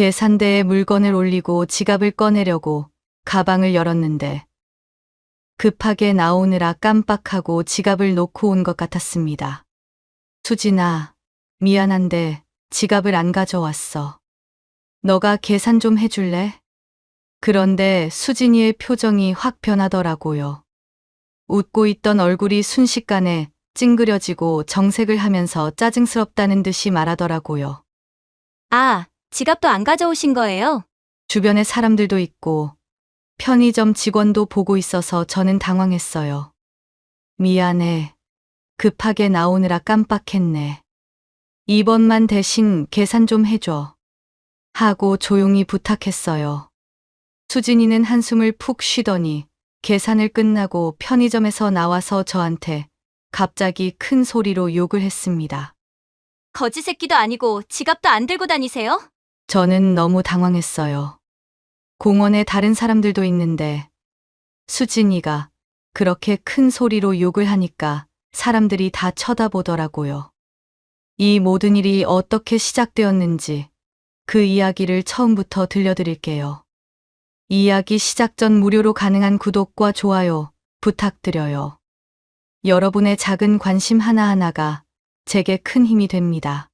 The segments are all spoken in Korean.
계산대에 물건을 올리고 지갑을 꺼내려고 가방을 열었는데 급하게 나오느라 깜빡하고 지갑을 놓고 온 것 같았습니다. 수진아, 미안한데 지갑을 안 가져왔어. 너가 계산 좀 해줄래? 그런데 수진이의 표정이 확 변하더라고요. 웃고 있던 얼굴이 순식간에 찡그려지고 정색을 하면서 짜증스럽다는 듯이 말하더라고요. 아, 지갑도 안 가져오신 거예요? 주변에 사람들도 있고 편의점 직원도 보고 있어서 저는 당황했어요. 미안해. 급하게 나오느라 깜빡했네. 이번만 대신 계산 좀 해줘. 하고 조용히 부탁했어요. 수진이는 한숨을 푹 쉬더니 계산을 끝나고 편의점에서 나와서 저한테 갑자기 큰 소리로 욕을 했습니다. 거지 새끼도 아니고 지갑도 안 들고 다니세요? 저는 너무 당황했어요. 공원에 다른 사람들도 있는데 수진이가 그렇게 큰 소리로 욕을 하니까 사람들이 다 쳐다보더라고요. 이 모든 일이 어떻게 시작되었는지 그 이야기를 처음부터 들려드릴게요. 이야기 시작 전 무료로 가능한 구독과 좋아요 부탁드려요. 여러분의 작은 관심 하나하나가 제게 큰 힘이 됩니다.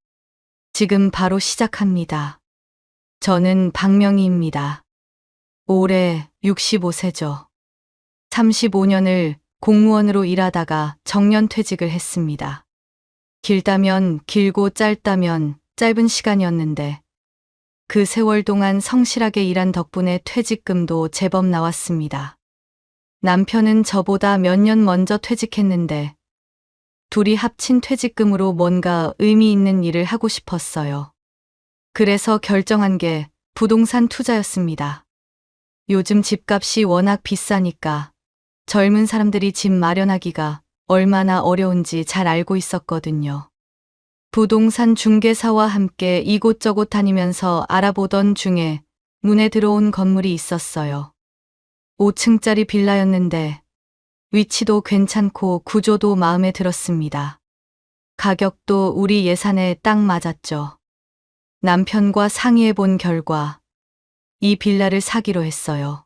지금 바로 시작합니다. 저는 박명희입니다. 올해 65세죠. 35년을 공무원으로 일하다가 정년퇴직을 했습니다. 길다면 길고 짧다면 짧은 시간이었는데 그 세월 동안 성실하게 일한 덕분에 퇴직금도 제법 나왔습니다. 남편은 저보다 몇 년 먼저 퇴직했는데 둘이 합친 퇴직금으로 뭔가 의미 있는 일을 하고 싶었어요. 그래서 결정한 게 부동산 투자였습니다. 요즘 집값이 워낙 비싸니까 젊은 사람들이 집 마련하기가 얼마나 어려운지 잘 알고 있었거든요. 부동산 중개사와 함께 이곳저곳 다니면서 알아보던 중에 눈에 들어온 건물이 있었어요. 5층짜리 빌라였는데 위치도 괜찮고 구조도 마음에 들었습니다. 가격도 우리 예산에 딱 맞았죠. 남편과 상의해 본 결과 이 빌라를 사기로 했어요.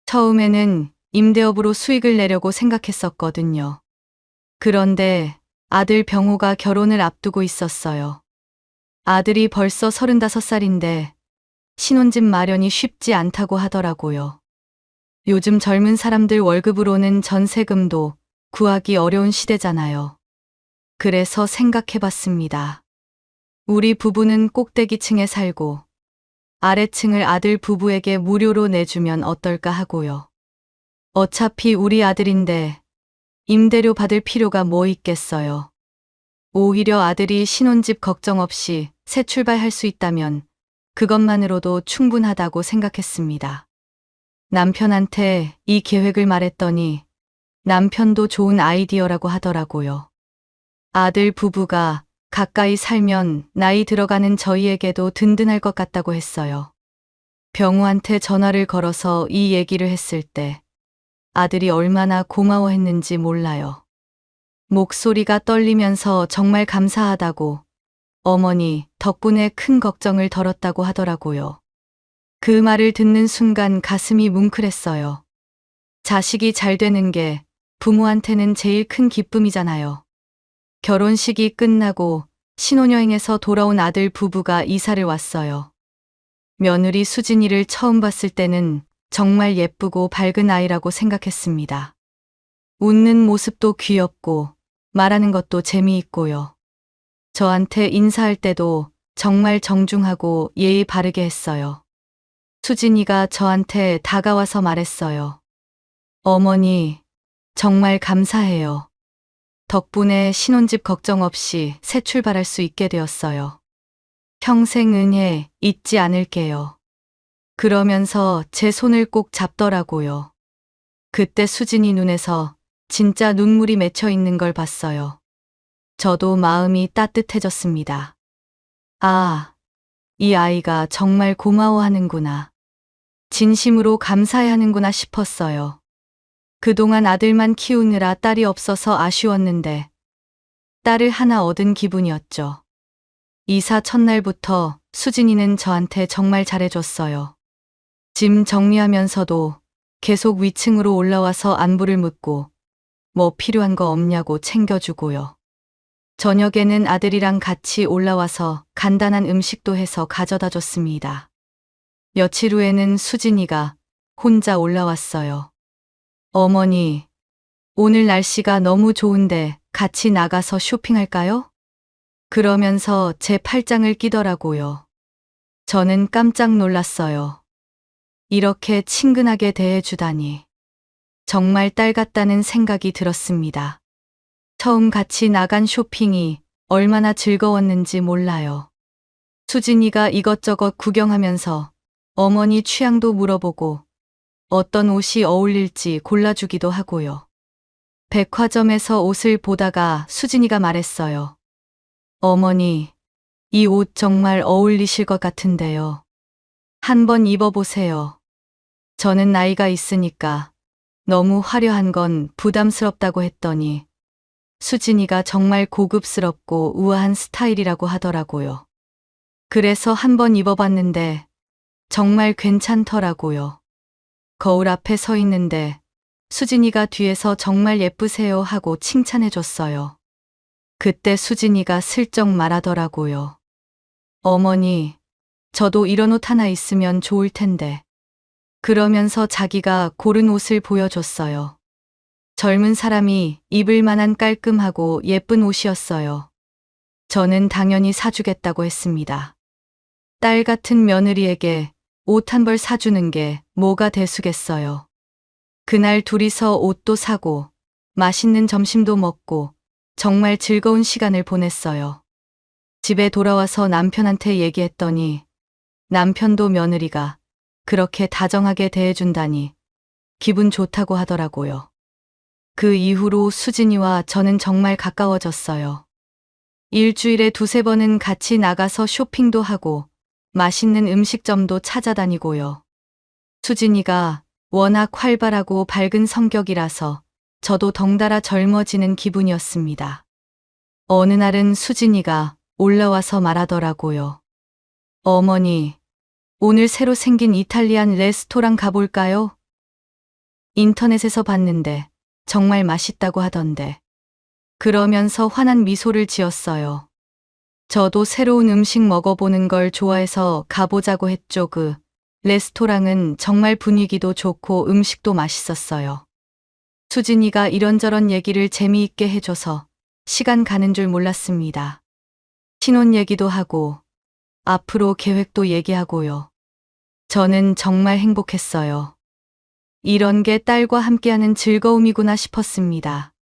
처음에는 임대업으로 수익을 내려고 생각했었거든요. 그런데 아들 병호가 결혼을 앞두고 있었어요. 아들이 벌써 35살인데 신혼집 마련이 쉽지 않다고 하더라고요. 요즘 젊은 사람들 월급으로는 전세금도 구하기 어려운 시대잖아요. 그래서 생각해봤습니다. 우리 부부는 꼭대기층에 살고 아래층을 아들 부부에게 무료로 내주면 어떨까 하고요. 어차피 우리 아들인데 임대료 받을 필요가 뭐 있겠어요. 오히려 아들이 신혼집 걱정 없이 새 출발할 수 있다면 그것만으로도 충분하다고 생각했습니다. 남편한테 이 계획을 말했더니 남편도 좋은 아이디어라고 하더라고요. 아들 부부가 가까이 살면 나이 들어가는 저희에게도 든든할 것 같다고 했어요. 병우한테 전화를 걸어서 이 얘기를 했을 때 아들이 얼마나 고마워했는지 몰라요. 목소리가 떨리면서 정말 감사하다고 어머니 덕분에 큰 걱정을 덜었다고 하더라고요. 그 말을 듣는 순간 가슴이 뭉클했어요. 자식이 잘 되는 게 부모한테는 제일 큰 기쁨이잖아요. 결혼식이 끝나고 신혼여행에서 돌아온 아들 부부가 이사를 왔어요. 며느리 수진이를 처음 봤을 때는 정말 예쁘고 밝은 아이라고 생각했습니다. 웃는 모습도 귀엽고 말하는 것도 재미있고요. 저한테 인사할 때도 정말 정중하고 예의 바르게 했어요. 수진이가 저한테 다가와서 말했어요. 어머니, 정말 감사해요. 덕분에 신혼집 걱정 없이 새 출발할 수 있게 되었어요. 평생 은혜 잊지 않을게요. 그러면서 제 손을 꼭 잡더라고요. 그때 수진이 눈에서 진짜 눈물이 맺혀 있는 걸 봤어요. 저도 마음이 따뜻해졌습니다. 아, 이 아이가 정말 고마워하는구나. 진심으로 감사해 하는구나 싶었어요. 그동안 아들만 키우느라 딸이 없어서 아쉬웠는데 딸을 하나 얻은 기분이었죠. 이사 첫날부터 수진이는 저한테 정말 잘해줬어요. 짐 정리하면서도 계속 위층으로 올라와서 안부를 묻고 뭐 필요한 거 없냐고 챙겨주고요. 저녁에는 아들이랑 같이 올라와서 간단한 음식도 해서 가져다 줬습니다. 며칠 후에는 수진이가 혼자 올라왔어요. 어머니, 오늘 날씨가 너무 좋은데 같이 나가서 쇼핑할까요? 그러면서 제 팔짱을 끼더라고요. 저는 깜짝 놀랐어요. 이렇게 친근하게 대해주다니. 정말 딸 같다는 생각이 들었습니다. 처음 같이 나간 쇼핑이 얼마나 즐거웠는지 몰라요. 수진이가 이것저것 구경하면서 어머니 취향도 물어보고 어떤 옷이 어울릴지 골라주기도 하고요. 백화점에서 옷을 보다가 수진이가 말했어요. 어머니, 이 옷 정말 어울리실 것 같은데요. 한번 입어보세요. 저는 나이가 있으니까 너무 화려한 건 부담스럽다고 했더니 수진이가 정말 고급스럽고 우아한 스타일이라고 하더라고요. 그래서 한번 입어봤는데 정말 괜찮더라고요. 거울 앞에 서 있는데 수진이가 뒤에서 정말 예쁘세요 하고 칭찬해줬어요. 그때 수진이가 슬쩍 말하더라고요. 어머니, 저도 이런 옷 하나 있으면 좋을 텐데. 그러면서 자기가 고른 옷을 보여줬어요. 젊은 사람이 입을 만한 깔끔하고 예쁜 옷이었어요. 저는 당연히 사주겠다고 했습니다. 딸 같은 며느리에게 옷 한 벌 사주는 게 뭐가 대수겠어요. 그날 둘이서 옷도 사고 맛있는 점심도 먹고 정말 즐거운 시간을 보냈어요. 집에 돌아와서 남편한테 얘기했더니 남편도 며느리가 그렇게 다정하게 대해준다니 기분 좋다고 하더라고요. 그 이후로 수진이와 저는 정말 가까워졌어요. 일주일에 두세 번은 같이 나가서 쇼핑도 하고 맛있는 음식점도 찾아다니고요. 수진이가 워낙 활발하고 밝은 성격이라서 저도 덩달아 젊어지는 기분이었습니다. 어느 날은 수진이가 올라와서 말하더라고요. 어머니, 오늘 새로 생긴 이탈리안 레스토랑 가볼까요? 인터넷에서 봤는데 정말 맛있다고 하던데. 그러면서 환한 미소를 지었어요. 저도 새로운 음식 먹어보는 걸 좋아해서 가보자고 했죠. 그 레스토랑은 정말 분위기도 좋고 음식도 맛있었어요. 수진이가 이런저런 얘기를 재미있게 해줘서 시간 가는 줄 몰랐습니다. 신혼 얘기도 하고 앞으로 계획도 얘기하고요. 저는 정말 행복했어요. 이런 게 딸과 함께하는 즐거움이구나 싶었습니다.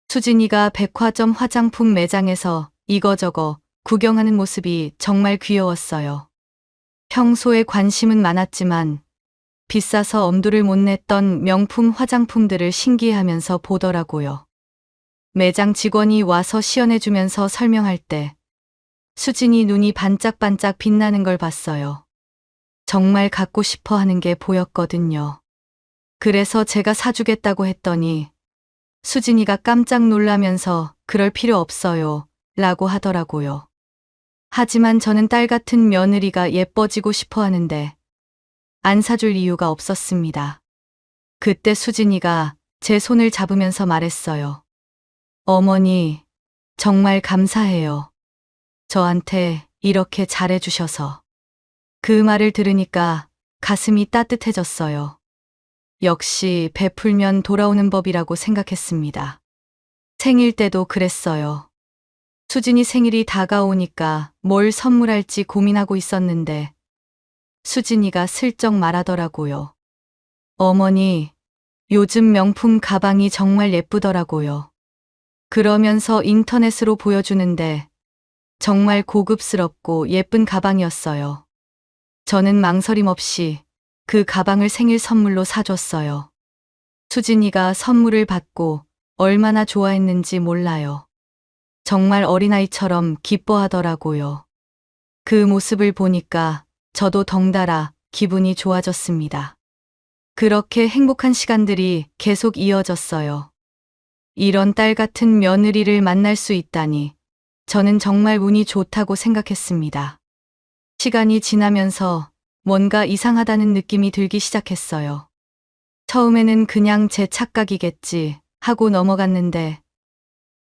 수진이가 백화점 화장품 매장에서 이거저거 구경하는 모습이 정말 귀여웠어요. 평소에 관심은 많았지만 비싸서 엄두를 못 냈던 명품 화장품들을 신기해하면서 보더라고요. 매장 직원이 와서 시연해주면서 설명할 때 수진이 눈이 반짝반짝 빛나는 걸 봤어요. 정말 갖고 싶어 하는 게 보였거든요. 그래서 제가 사주겠다고 했더니 수진이가 깜짝 놀라면서 그럴 필요 없어요 라고 하더라고요. 하지만 저는 딸 같은 며느리가 예뻐지고 싶어 하는데 안 사줄 이유가 없었습니다. 그때 수진이가 제 손을 잡으면서 말했어요. 어머니, 정말 감사해요. 저한테 이렇게 잘해주셔서. 그 말을 들으니까 가슴이 따뜻해졌어요. 역시 베풀면 돌아오는 법이라고 생각했습니다. 생일 때도 그랬어요. 수진이 생일이 다가오니까 뭘 선물할지 고민하고 있었는데 수진이가 슬쩍 말하더라고요. 어머니, 요즘 명품 가방이 정말 예쁘더라고요. 그러면서 인터넷으로 보여주는데 정말 고급스럽고 예쁜 가방이었어요. 저는 망설임 없이 그 가방을 생일 선물로 사줬어요. 수진이가 선물을 받고 얼마나 좋아했는지 몰라요. 정말 어린아이처럼 기뻐하더라고요. 그 모습을 보니까 저도 덩달아 기분이 좋아졌습니다. 그렇게 행복한 시간들이 계속 이어졌어요. 이런 딸 같은 며느리를 만날 수 있다니 저는 정말 운이 좋다고 생각했습니다. 시간이 지나면서 뭔가 이상하다는 느낌이 들기 시작했어요. 처음에는 그냥 제 착각이겠지 하고 넘어갔는데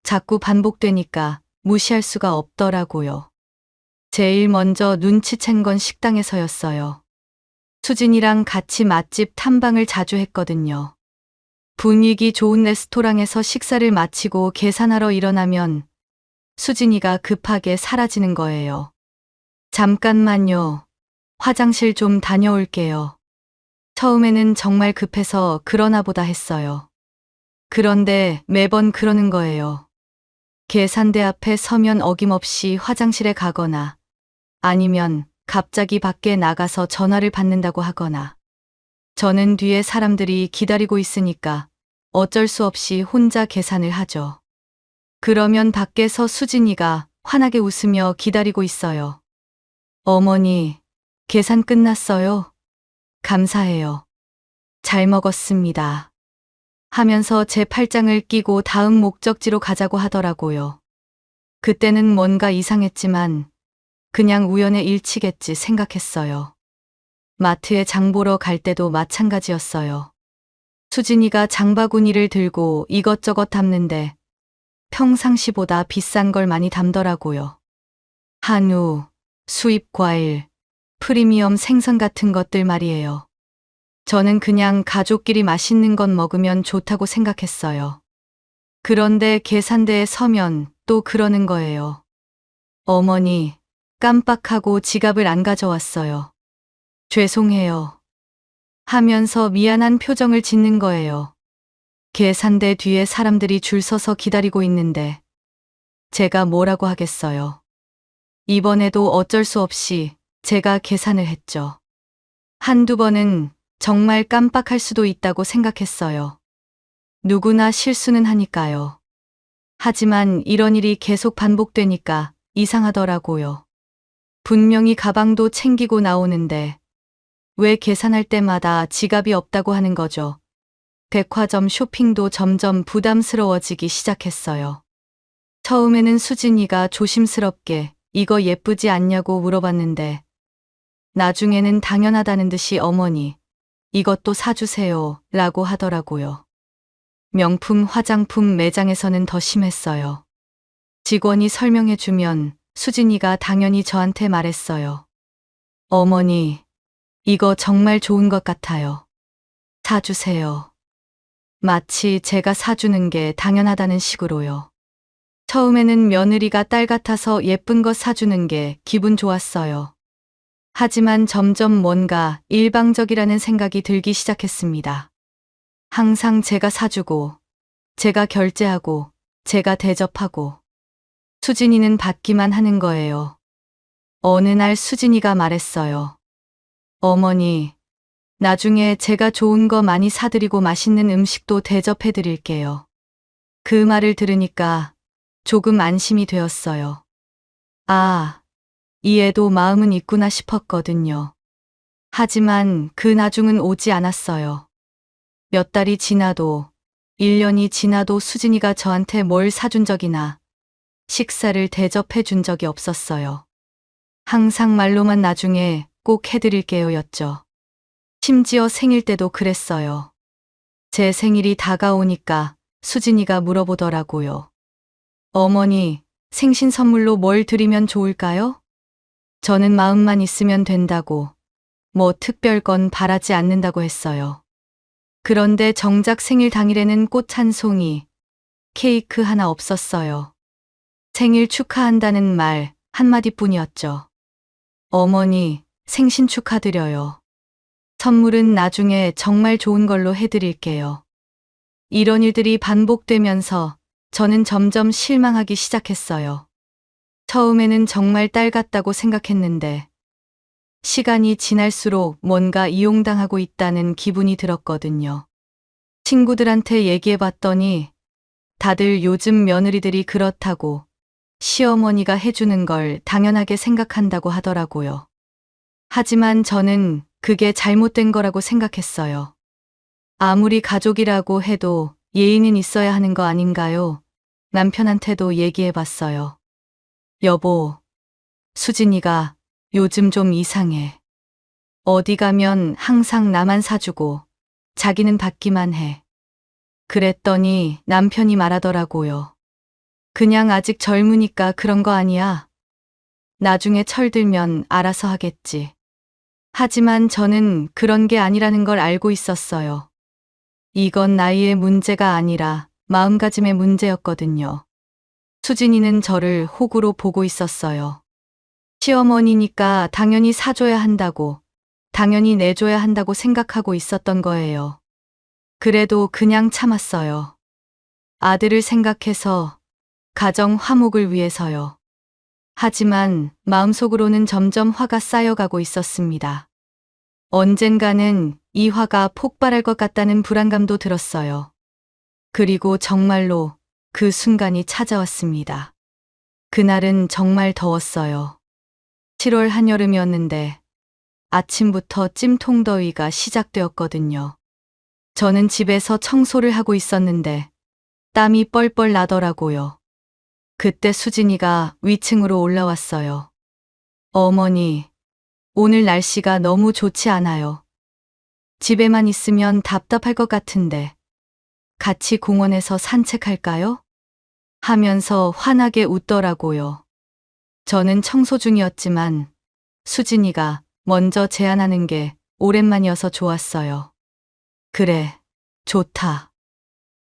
자꾸 반복되니까 무시할 수가 없더라고요. 제일 먼저 눈치챈 건 식당에서였어요. 수진이랑 같이 맛집 탐방을 자주 했거든요. 분위기 좋은 레스토랑에서 식사를 마치고 계산하러 일어나면 수진이가 급하게 사라지는 거예요. 잠깐만요. 화장실 좀 다녀올게요. 처음에는 정말 급해서 그러나 보다 했어요. 그런데 매번 그러는 거예요. 계산대 앞에 서면 어김없이 화장실에 가거나 아니면 갑자기 밖에 나가서 전화를 받는다고 하거나 저는 뒤에 사람들이 기다리고 있으니까 어쩔 수 없이 혼자 계산을 하죠. 그러면 밖에서 수진이가 환하게 웃으며 기다리고 있어요. 어머니, 계산 끝났어요? 감사해요. 잘 먹었습니다. 하면서 제 팔짱을 끼고 다음 목적지로 가자고 하더라고요. 그때는 뭔가 이상했지만 그냥 우연의 일치겠지 생각했어요. 마트에 장 보러 갈 때도 마찬가지였어요. 수진이가 장바구니를 들고 이것저것 담는데 평상시보다 비싼 걸 많이 담더라고요. 한우, 수입 과일, 프리미엄 생선 같은 것들 말이에요. 저는 그냥 가족끼리 맛있는 것 먹으면 좋다고 생각했어요. 그런데 계산대에 서면 또 그러는 거예요. 어머니, 깜빡하고 지갑을 안 가져왔어요. 죄송해요. 하면서 미안한 표정을 짓는 거예요. 계산대 뒤에 사람들이 줄 서서 기다리고 있는데 제가 뭐라고 하겠어요. 이번에도 어쩔 수 없이 제가 계산을 했죠. 한두 번은 정말 깜빡할 수도 있다고 생각했어요. 누구나 실수는 하니까요. 하지만 이런 일이 계속 반복되니까 이상하더라고요. 분명히 가방도 챙기고 나오는데 왜 계산할 때마다 지갑이 없다고 하는 거죠. 백화점 쇼핑도 점점 부담스러워지기 시작했어요. 처음에는 수진이가 조심스럽게 이거 예쁘지 않냐고 물어봤는데 나중에는 당연하다는 듯이 어머니, 이것도 사주세요 라고 하더라고요. 명품 화장품 매장에서는 더 심했어요. 직원이 설명해주면 수진이가 당연히 저한테 말했어요. 어머니, 이거 정말 좋은 것 같아요. 사주세요. 마치 제가 사주는 게 당연하다는 식으로요. 처음에는 며느리가 딸 같아서 예쁜 것 사주는 게 기분 좋았어요. 하지만 점점 뭔가 일방적이라는 생각이 들기 시작했습니다. 항상 제가 사주고, 제가 결제하고, 제가 대접하고, 수진이는 받기만 하는 거예요. 어느 날 수진이가 말했어요. 어머니, 나중에 제가 좋은 거 많이 사드리고 맛있는 음식도 대접해 드릴게요. 그 말을 들으니까 조금 안심이 되었어요. 아, 이 애도 마음은 있구나 싶었거든요. 하지만 그 나중은 오지 않았어요. 몇 달이 지나도, 1년이 지나도 수진이가 저한테 뭘 사준 적이나 식사를 대접해 준 적이 없었어요. 항상 말로만 나중에 꼭 해드릴게요 였죠. 심지어 생일 때도 그랬어요. 제 생일이 다가오니까 수진이가 물어보더라고요. 어머니, 생신 선물로 뭘 드리면 좋을까요? 저는 마음만 있으면 된다고, 뭐 특별 건 바라지 않는다고 했어요. 그런데 정작 생일 당일에는 꽃 한 송이, 케이크 하나 없었어요. 생일 축하한다는 말 한마디뿐이었죠. 어머니, 생신 축하드려요. 선물은 나중에 정말 좋은 걸로 해드릴게요. 이런 일들이 반복되면서 저는 점점 실망하기 시작했어요. 처음에는 정말 딸 같다고 생각했는데 시간이 지날수록 뭔가 이용당하고 있다는 기분이 들었거든요. 친구들한테 얘기해봤더니 다들 요즘 며느리들이 그렇다고 시어머니가 해주는 걸 당연하게 생각한다고 하더라고요. 하지만 저는 그게 잘못된 거라고 생각했어요. 아무리 가족이라고 해도 예의는 있어야 하는 거 아닌가요? 남편한테도 얘기해봤어요. 여보, 수진이가 요즘 좀 이상해. 어디 가면 항상 나만 사주고 자기는 받기만 해. 그랬더니 남편이 말하더라고요. 그냥 아직 젊으니까 그런 거 아니야. 나중에 철들면 알아서 하겠지. 하지만 저는 그런 게 아니라는 걸 알고 있었어요. 이건 나이의 문제가 아니라 마음가짐의 문제였거든요. 수진이는 저를 호구로 보고 있었어요. 시어머니니까 당연히 사줘야 한다고, 당연히 내줘야 한다고 생각하고 있었던 거예요. 그래도 그냥 참았어요. 아들을 생각해서, 가정 화목을 위해서요. 하지만 마음속으로는 점점 화가 쌓여가고 있었습니다. 언젠가는 이 화가 폭발할 것 같다는 불안감도 들었어요. 그리고 정말로 그 순간이 찾아왔습니다. 그날은 정말 더웠어요. 7월 한여름이었는데 아침부터 찜통더위가 시작되었거든요. 저는 집에서 청소를 하고 있었는데 땀이 뻘뻘 나더라고요. 그때 수진이가 위층으로 올라왔어요. 어머니, 오늘 날씨가 너무 좋지 않아요. 집에만 있으면 답답할 것 같은데 같이 공원에서 산책할까요? 하면서 환하게 웃더라고요. 저는 청소 중이었지만 수진이가 먼저 제안하는 게 오랜만이어서 좋았어요. 그래, 좋다.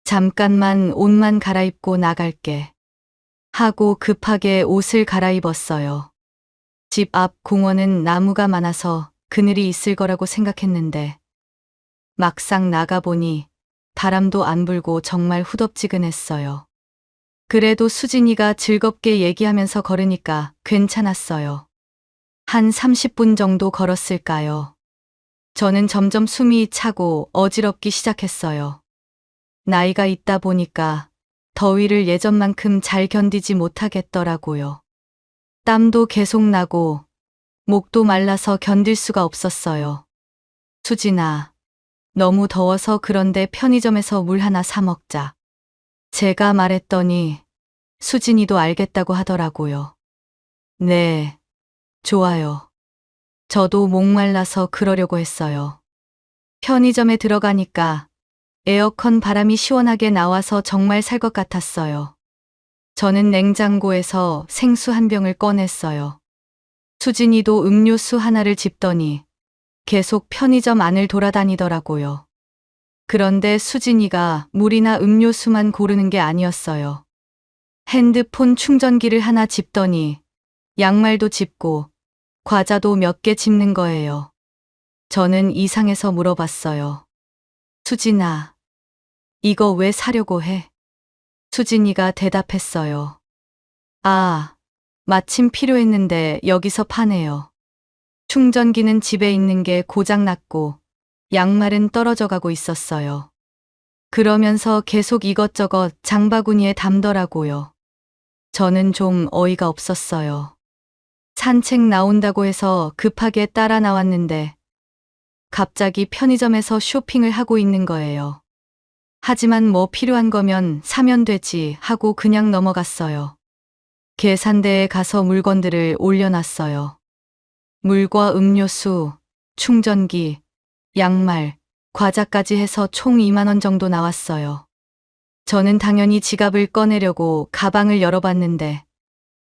잠깐만 옷만 갈아입고 나갈게. 하고 급하게 옷을 갈아입었어요. 집 앞 공원은 나무가 많아서 그늘이 있을 거라고 생각했는데 막상 나가보니 바람도 안 불고 정말 후덥지근했어요. 그래도 수진이가 즐겁게 얘기하면서 걸으니까 괜찮았어요. 한 30분 정도 걸었을까요? 저는 점점 숨이 차고 어지럽기 시작했어요. 나이가 있다 보니까 더위를 예전만큼 잘 견디지 못하겠더라고요. 땀도 계속 나고 목도 말라서 견딜 수가 없었어요. 수진아, 너무 더워서 그런데 편의점에서 물 하나 사 먹자. 제가 말했더니 수진이도 알겠다고 하더라고요. 네, 좋아요. 저도 목말라서 그러려고 했어요. 편의점에 들어가니까 에어컨 바람이 시원하게 나와서 정말 살 것 같았어요. 저는 냉장고에서 생수 한 병을 꺼냈어요. 수진이도 음료수 하나를 집더니 계속 편의점 안을 돌아다니더라고요. 그런데 수진이가 물이나 음료수만 고르는 게 아니었어요. 핸드폰 충전기를 하나 집더니 양말도 집고 과자도 몇 개 집는 거예요. 저는 이상해서 물어봤어요. 수진아, 이거 왜 사려고 해? 수진이가 대답했어요. 아, 마침 필요했는데 여기서 파네요. 충전기는 집에 있는 게 고장났고 양말은 떨어져 가고 있었어요. 그러면서 계속 이것저것 장바구니에 담더라고요. 저는 좀 어이가 없었어요. 산책 나온다고 해서 급하게 따라 나왔는데 갑자기 편의점에서 쇼핑을 하고 있는 거예요. 하지만 뭐 필요한 거면 사면 되지 하고 그냥 넘어갔어요. 계산대에 가서 물건들을 올려놨어요. 물과 음료수, 충전기, 양말, 과자까지 해서 총 2만 원 정도 나왔어요. 저는 당연히 지갑을 꺼내려고 가방을 열어봤는데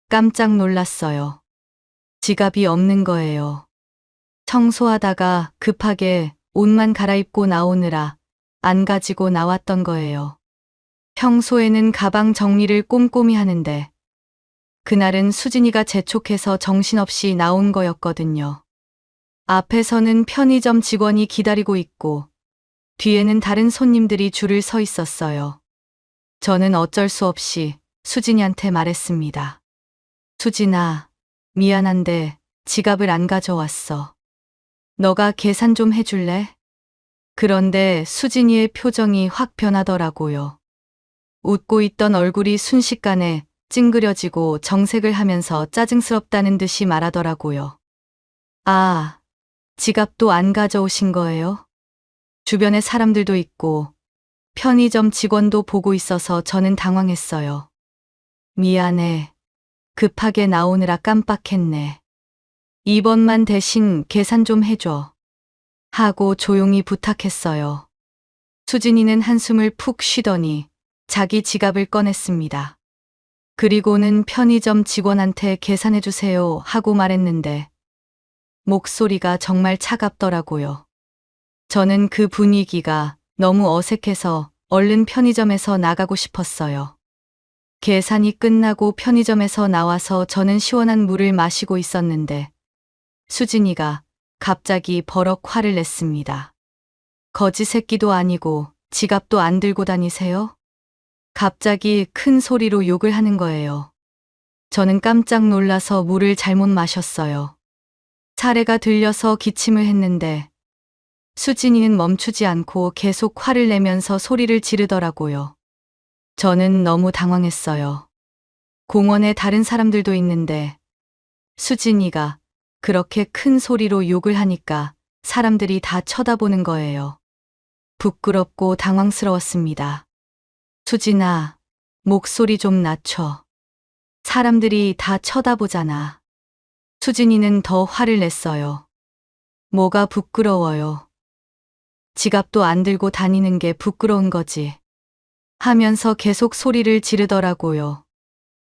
깜짝 놀랐어요. 지갑이 없는 거예요. 청소하다가 급하게 옷만 갈아입고 나오느라 안 가지고 나왔던 거예요. 평소에는 가방 정리를 꼼꼼히 하는데 그날은 수진이가 재촉해서 정신없이 나온 거였거든요. 앞에서는 편의점 직원이 기다리고 있고 뒤에는 다른 손님들이 줄을 서 있었어요. 저는 어쩔 수 없이 수진이한테 말했습니다. 수진아, 미안한데 지갑을 안 가져왔어. 너가 계산 좀 해줄래? 그런데 수진이의 표정이 확 변하더라고요. 웃고 있던 얼굴이 순식간에 찡그려지고 정색을 하면서 짜증스럽다는 듯이 말하더라고요. 아, 지갑도 안 가져오신 거예요? 주변에 사람들도 있고 편의점 직원도 보고 있어서 저는 당황했어요. 미안해. 급하게 나오느라 깜빡했네. 이번만 대신 계산 좀 해줘. 하고 조용히 부탁했어요. 수진이는 한숨을 푹 쉬더니 자기 지갑을 꺼냈습니다. 그리고는 편의점 직원한테 계산해주세요 하고 말했는데 목소리가 정말 차갑더라고요. 저는 그 분위기가 너무 어색해서 얼른 편의점에서 나가고 싶었어요. 계산이 끝나고 편의점에서 나와서 저는 시원한 물을 마시고 있었는데 수진이가 갑자기 버럭 화를 냈습니다. 거지 새끼도 아니고 지갑도 안 들고 다니세요? 갑자기 큰 소리로 욕을 하는 거예요. 저는 깜짝 놀라서 물을 잘못 마셨어요. 차례가 들려서 기침을 했는데 수진이는 멈추지 않고 계속 화를 내면서 소리를 지르더라고요. 저는 너무 당황했어요. 공원에 다른 사람들도 있는데 수진이가 그렇게 큰 소리로 욕을 하니까 사람들이 다 쳐다보는 거예요. 부끄럽고 당황스러웠습니다. 수진아, 목소리 좀 낮춰. 사람들이 다 쳐다보잖아. 수진이는 더 화를 냈어요. 뭐가 부끄러워요. 지갑도 안 들고 다니는 게 부끄러운 거지. 하면서 계속 소리를 지르더라고요.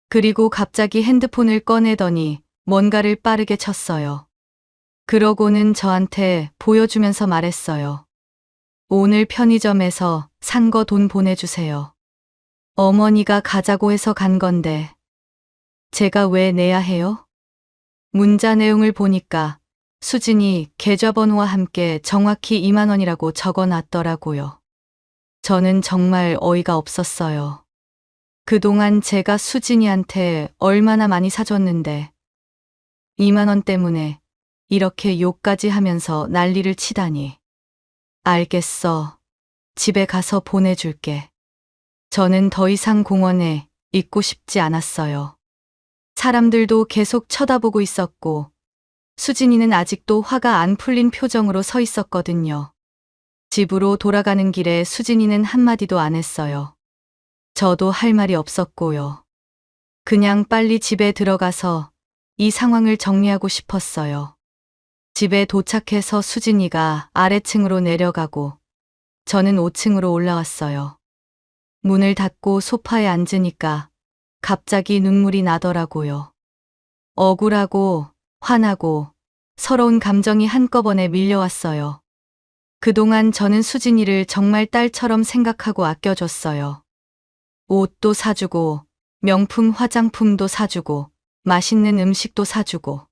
그리고 갑자기 핸드폰을 꺼내더니 뭔가를 빠르게 쳤어요. 그러고는 저한테 보여주면서 말했어요. 오늘 편의점에서 산 거 돈 보내주세요. 어머니가 가자고 해서 간 건데 제가 왜 내야 해요? 문자 내용을 보니까 수진이 계좌번호와 함께 정확히 2만 원이라고 적어놨더라고요. 저는 정말 어이가 없었어요. 그동안 제가 수진이한테 얼마나 많이 사줬는데 2만 원 때문에 이렇게 욕까지 하면서 난리를 치다니. 알겠어. 집에 가서 보내줄게. 저는 더 이상 공원에 있고 싶지 않았어요. 사람들도 계속 쳐다보고 있었고 수진이는 아직도 화가 안 풀린 표정으로 서 있었거든요. 집으로 돌아가는 길에 수진이는 한마디도 안 했어요. 저도 할 말이 없었고요. 그냥 빨리 집에 들어가서 이 상황을 정리하고 싶었어요. 집에 도착해서 수진이가 아래층으로 내려가고 저는 5층으로 올라왔어요. 문을 닫고 소파에 앉으니까 갑자기 눈물이 나더라고요. 억울하고 화나고 서러운 감정이 한꺼번에 밀려왔어요. 그동안 저는 수진이를 정말 딸처럼 생각하고 아껴줬어요. 옷도 사주고 명품 화장품도 사주고 맛있는 음식도 사주고.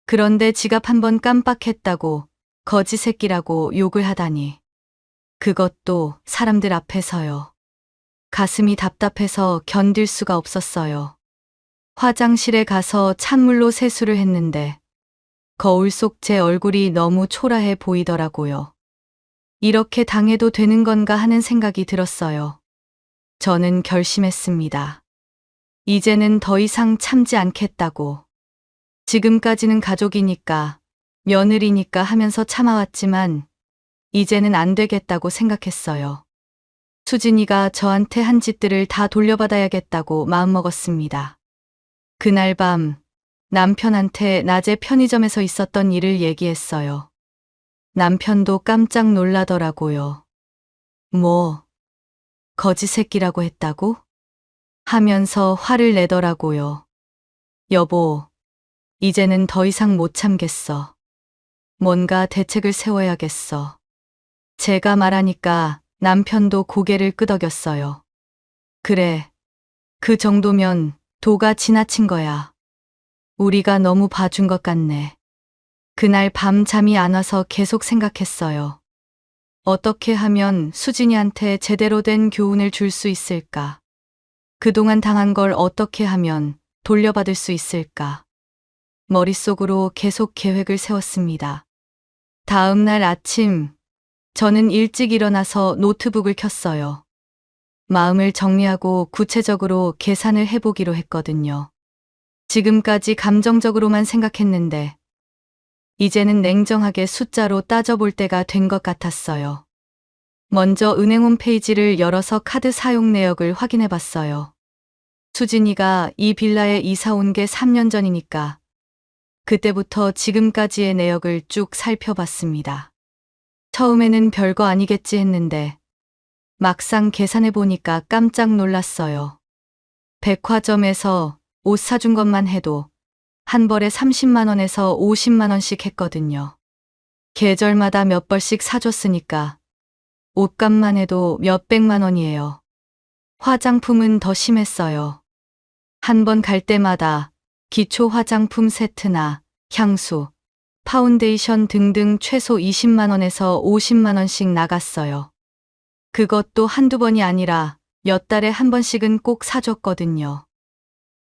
그런데 지갑 한 번 깜빡했다고 거지 새끼라고 욕을 하다니. 그것도 사람들 앞에서요. 가슴이 답답해서 견딜 수가 없었어요. 화장실에 가서 찬물로 세수를 했는데 거울 속 제 얼굴이 너무 초라해 보이더라고요. 이렇게 당해도 되는 건가 하는 생각이 들었어요. 저는 결심했습니다. 이제는 더 이상 참지 않겠다고. 지금까지는 가족이니까, 며느리니까 하면서 참아왔지만 이제는 안 되겠다고 생각했어요. 수진이가 저한테 한 짓들을 다 돌려받아야겠다고 마음먹었습니다. 그날 밤 남편한테 낮에 편의점에서 있었던 일을 얘기했어요. 남편도 깜짝 놀라더라고요. 뭐, 거지 새끼라고 했다고? 하면서 화를 내더라고요. 여보, 이제는 더 이상 못 참겠어. 뭔가 대책을 세워야겠어. 제가 말하니까 남편도 고개를 끄덕였어요. 그래, 그 정도면 도가 지나친 거야. 우리가 너무 봐준 것 같네. 그날 밤 잠이 안 와서 계속 생각했어요. 어떻게 하면 수진이한테 제대로 된 교훈을 줄 수 있을까? 그동안 당한 걸 어떻게 하면 돌려받을 수 있을까? 머릿속으로 계속 계획을 세웠습니다. 다음 날 아침, 저는 일찍 일어나서 노트북을 켰어요. 마음을 정리하고 구체적으로 계산을 해보기로 했거든요. 지금까지 감정적으로만 생각했는데, 이제는 냉정하게 숫자로 따져볼 때가 된 것 같았어요. 먼저 은행 홈페이지를 열어서 카드 사용 내역을 확인해 봤어요. 수진이가 이 빌라에 이사 온 게 3년 전이니까 그때부터 지금까지의 내역을 쭉 살펴봤습니다. 처음에는 별거 아니겠지 했는데 막상 계산해 보니까 깜짝 놀랐어요. 백화점에서 옷 사준 것만 해도 한 벌에 30만 원에서 50만 원씩 했거든요. 계절마다 몇 벌씩 사줬으니까 옷값만 해도 몇백만 원이에요. 화장품은 더 심했어요. 한 번 갈 때마다 기초 화장품 세트나 향수, 파운데이션 등등 최소 20만 원에서 50만 원씩 나갔어요. 그것도 한두 번이 아니라 몇 달에 한 번씩은 꼭 사줬거든요.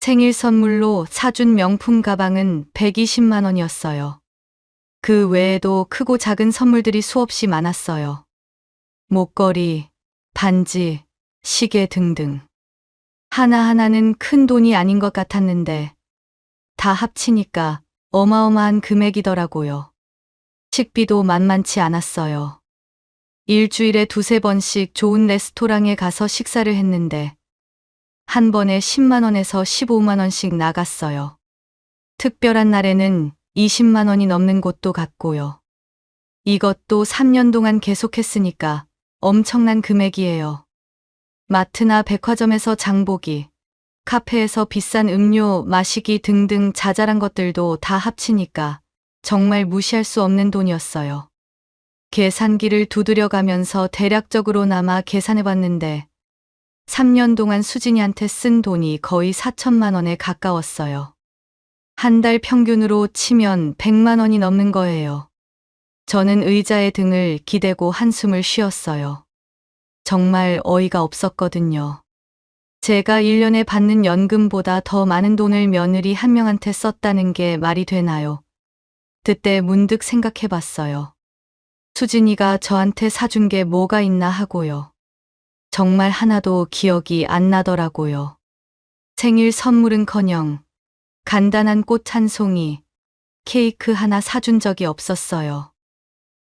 생일 선물로 사준 명품 가방은 120만 원이었어요. 그 외에도 크고 작은 선물들이 수없이 많았어요. 목걸이, 반지, 시계 등등. 하나하나는 큰 돈이 아닌 것 같았는데 다 합치니까 어마어마한 금액이더라고요. 식비도 만만치 않았어요. 일주일에 두세 번씩 좋은 레스토랑에 가서 식사를 했는데 한 번에 10만 원에서 15만 원씩 나갔어요. 특별한 날에는 20만 원이 넘는 곳도 갔고요. 이것도 3년 동안 계속했으니까 엄청난 금액이에요. 마트나 백화점에서 장보기, 카페에서 비싼 음료 마시기 등등 자잘한 것들도 다 합치니까 정말 무시할 수 없는 돈이었어요. 계산기를 두드려가면서 대략적으로나마 계산해봤는데 3년 동안 수진이한테 쓴 돈이 거의 4천만 원에 가까웠어요. 한 달 평균으로 치면 100만 원이 넘는 거예요. 저는 의자에 등을 기대고 한숨을 쉬었어요. 정말 어이가 없었거든요. 제가 1년에 받는 연금보다 더 많은 돈을 며느리 한 명한테 썼다는 게 말이 되나요? 그때 문득 생각해봤어요. 수진이가 저한테 사준 게 뭐가 있나 하고요. 정말 하나도 기억이 안 나더라고요. 생일 선물은커녕 간단한 꽃 한 송이, 케이크 하나 사준 적이 없었어요.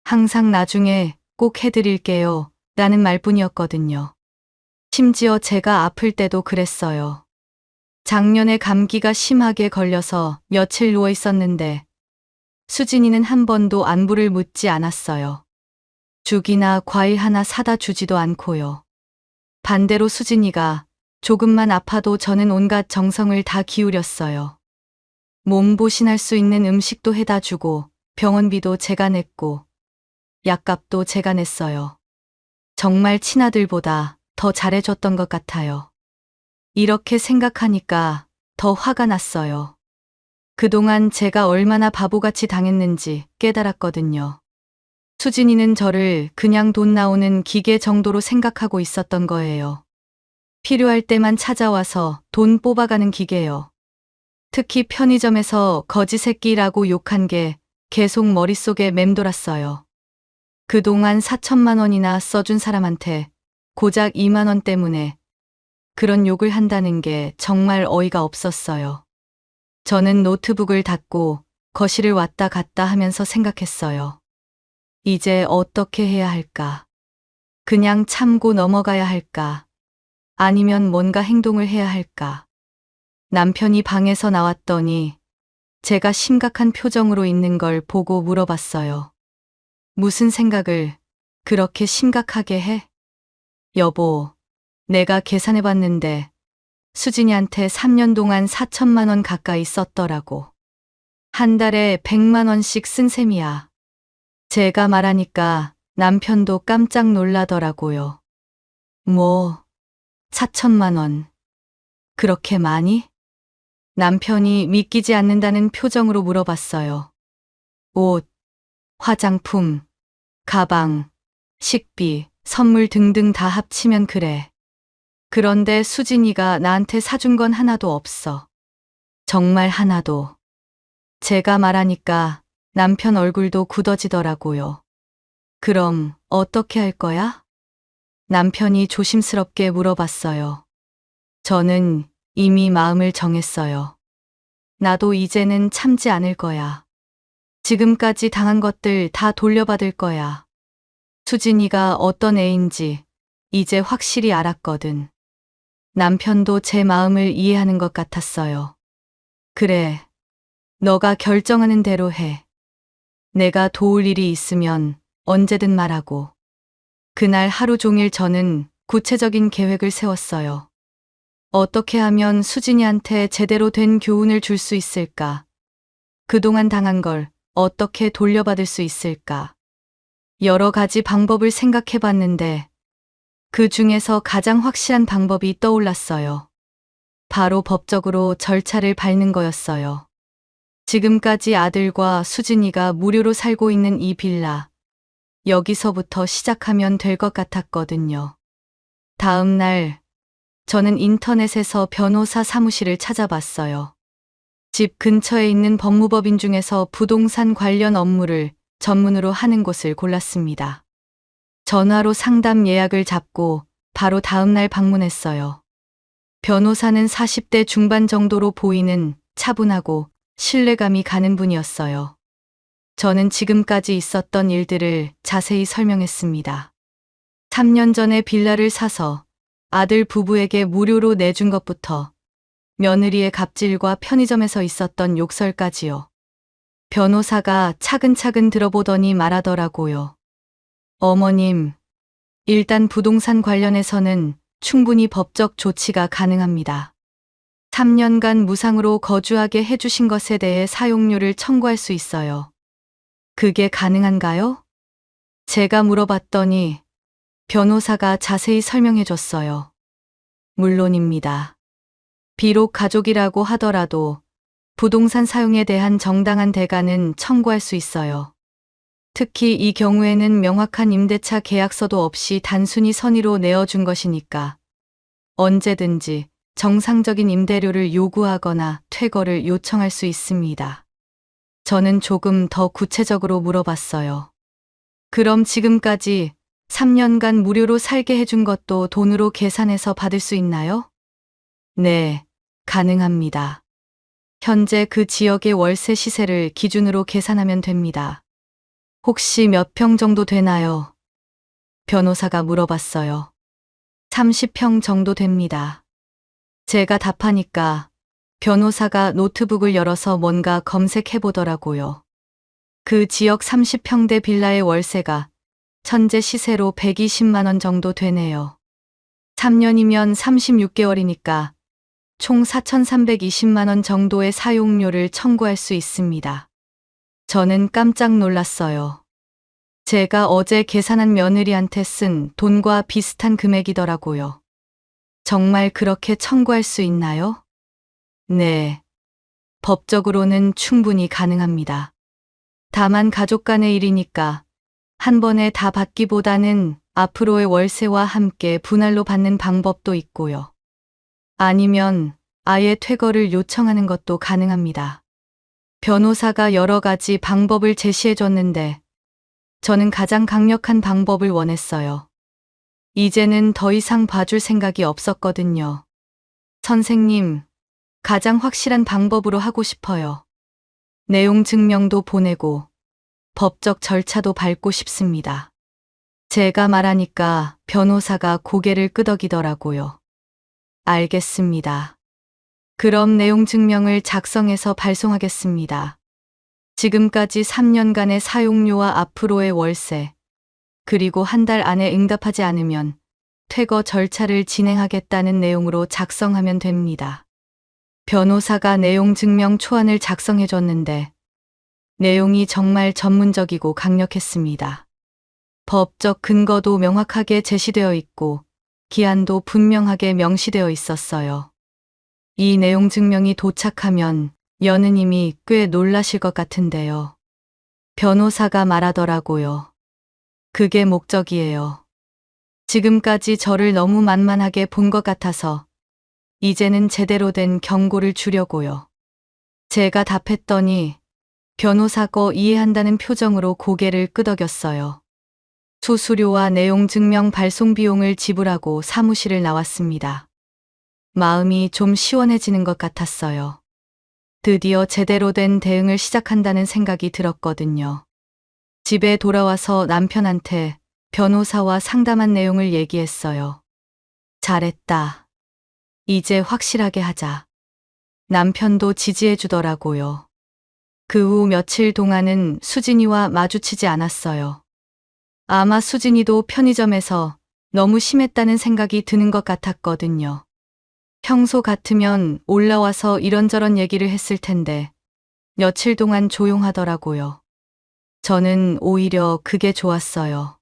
항상 나중에 꼭 해드릴게요 라는 말뿐이었거든요. 심지어 제가 아플 때도 그랬어요. 작년에 감기가 심하게 걸려서 며칠 누워 있었는데 수진이는 한 번도 안부를 묻지 않았어요. 죽이나 과일 하나 사다 주지도 않고요. 반대로 수진이가 조금만 아파도 저는 온갖 정성을 다 기울였어요. 몸보신할 수 있는 음식도 해다 주고 병원비도 제가 냈고 약값도 제가 냈어요. 정말 친아들보다 더 잘해줬던 것 같아요. 이렇게 생각하니까 더 화가 났어요. 그동안 제가 얼마나 바보같이 당했는지 깨달았거든요. 수진이는 저를 그냥 돈 나오는 기계 정도로 생각하고 있었던 거예요. 필요할 때만 찾아와서 돈 뽑아가는 기계요. 특히 편의점에서 거지 새끼라고 욕한 게 계속 머릿속에 맴돌았어요. 그동안 4천만 원이나 써준 사람한테 고작 2만 원 때문에 그런 욕을 한다는 게 정말 어이가 없었어요. 저는 노트북을 닫고 거실을 왔다 갔다 하면서 생각했어요. 이제 어떻게 해야 할까? 그냥 참고 넘어가야 할까? 아니면 뭔가 행동을 해야 할까? 남편이 방에서 나왔더니 제가 심각한 표정으로 있는 걸 보고 물어봤어요. 무슨 생각을 그렇게 심각하게 해? 여보, 내가 계산해봤는데 수진이한테 3년 동안 4천만 원 가까이 썼더라고. 한 달에 100만 원씩 쓴 셈이야. 제가 말하니까 남편도 깜짝 놀라더라고요. 뭐, 4천만 원. 그렇게 많이? 남편이 믿기지 않는다는 표정으로 물어봤어요. 옷, 화장품, 가방, 식비, 선물 등등 다 합치면 그래. 그런데 수진이가 나한테 사준 건 하나도 없어. 정말 하나도. 제가 말하니까 남편 얼굴도 굳어지더라고요. 그럼 어떻게 할 거야? 남편이 조심스럽게 물어봤어요. 저는 이미 마음을 정했어요. 나도 이제는 참지 않을 거야. 지금까지 당한 것들 다 돌려받을 거야. 수진이가 어떤 애인지 이제 확실히 알았거든. 남편도 제 마음을 이해하는 것 같았어요. 그래, 너가 결정하는 대로 해. 내가 도울 일이 있으면 언제든 말하고. 그날 하루 종일 저는 구체적인 계획을 세웠어요. 어떻게 하면 수진이한테 제대로 된 교훈을 줄 수 있을까? 그동안 당한 걸 어떻게 돌려받을 수 있을까? 여러 가지 방법을 생각해 봤는데 그 중에서 가장 확실한 방법이 떠올랐어요. 바로 법적으로 절차를 밟는 거였어요. 지금까지 아들과 수진이가 무료로 살고 있는 이 빌라, 여기서부터 시작하면 될 것 같았거든요. 다음 날, 저는 인터넷에서 변호사 사무실을 찾아봤어요. 집 근처에 있는 법무법인 중에서 부동산 관련 업무를 전문으로 하는 곳을 골랐습니다. 전화로 상담 예약을 잡고 바로 다음 날 방문했어요. 변호사는 40대 중반 정도로 보이는 차분하고 신뢰감이 가는 분이었어요. 저는 지금까지 있었던 일들을 자세히 설명했습니다. 3년 전에 빌라를 사서 아들 부부에게 무료로 내준 것부터 며느리의 갑질과 편의점에서 있었던 욕설까지요. 변호사가 차근차근 들어보더니 말하더라고요. 어머님, 일단 부동산 관련해서는 충분히 법적 조치가 가능합니다. 3년간 무상으로 거주하게 해주신 것에 대해 사용료를 청구할 수 있어요. 그게 가능한가요? 제가 물어봤더니 변호사가 자세히 설명해 줬어요. 물론입니다. 비록 가족이라고 하더라도 부동산 사용에 대한 정당한 대가는 청구할 수 있어요. 특히 이 경우에는 명확한 임대차 계약서도 없이 단순히 선의로 내어준 것이니까 언제든지 정상적인 임대료를 요구하거나 퇴거를 요청할 수 있습니다. 저는 조금 더 구체적으로 물어봤어요. 그럼 지금까지 3년간 무료로 살게 해준 것도 돈으로 계산해서 받을 수 있나요? 네, 가능합니다. 현재 그 지역의 월세 시세를 기준으로 계산하면 됩니다. 혹시 몇 평 정도 되나요? 변호사가 물어봤어요. 30평 정도 됩니다. 제가 답하니까 변호사가 노트북을 열어서 뭔가 검색해 보더라고요. 그 지역 30평대 빌라의 월세가 현재 시세로 120만 원 정도 되네요. 3년이면 36개월이니까 총 4,320만 원 정도의 사용료를 청구할 수 있습니다. 저는 깜짝 놀랐어요. 제가 어제 계산한 며느리한테 쓴 돈과 비슷한 금액이더라고요. 정말 그렇게 청구할 수 있나요? 네. 법적으로는 충분히 가능합니다. 다만 가족 간의 일이니까 한 번에 다 받기보다는 앞으로의 월세와 함께 분할로 받는 방법도 있고요. 아니면 아예 퇴거를 요청하는 것도 가능합니다. 변호사가 여러 가지 방법을 제시해 줬는데 저는 가장 강력한 방법을 원했어요. 이제는 더 이상 봐줄 생각이 없었거든요. 선생님, 가장 확실한 방법으로 하고 싶어요. 내용 증명도 보내고 법적 절차도 밟고 싶습니다. 제가 말하니까 변호사가 고개를 끄덕이더라고요. 알겠습니다. 그럼 내용 증명을 작성해서 발송하겠습니다. 지금까지 3년간의 사용료와 앞으로의 월세, 그리고 한 달 안에 응답하지 않으면 퇴거 절차를 진행하겠다는 내용으로 작성하면 됩니다. 변호사가 내용 증명 초안을 작성해 줬는데 내용이 정말 전문적이고 강력했습니다. 법적 근거도 명확하게 제시되어 있고 기한도 분명하게 명시되어 있었어요. 이 내용 증명이 도착하면 여느님이 꽤 놀라실 것 같은데요. 변호사가 말하더라고요. 그게 목적이에요. 지금까지 저를 너무 만만하게 본 것 같아서 이제는 제대로 된 경고를 주려고요. 제가 답했더니 변호사 거 이해한다는 표정으로 고개를 끄덕였어요. 수수료와 내용 증명 발송 비용을 지불하고 사무실을 나왔습니다. 마음이 좀 시원해지는 것 같았어요. 드디어 제대로 된 대응을 시작한다는 생각이 들었거든요. 집에 돌아와서 남편한테 변호사와 상담한 내용을 얘기했어요. 잘했다. 이제 확실하게 하자. 남편도 지지해 주더라고요. 그 후 며칠 동안은 수진이와 마주치지 않았어요. 아마 수진이도 편의점에서 너무 심했다는 생각이 드는 것 같았거든요. 평소 같으면 올라와서 이런저런 얘기를 했을 텐데 며칠 동안 조용하더라고요. 저는 오히려 그게 좋았어요.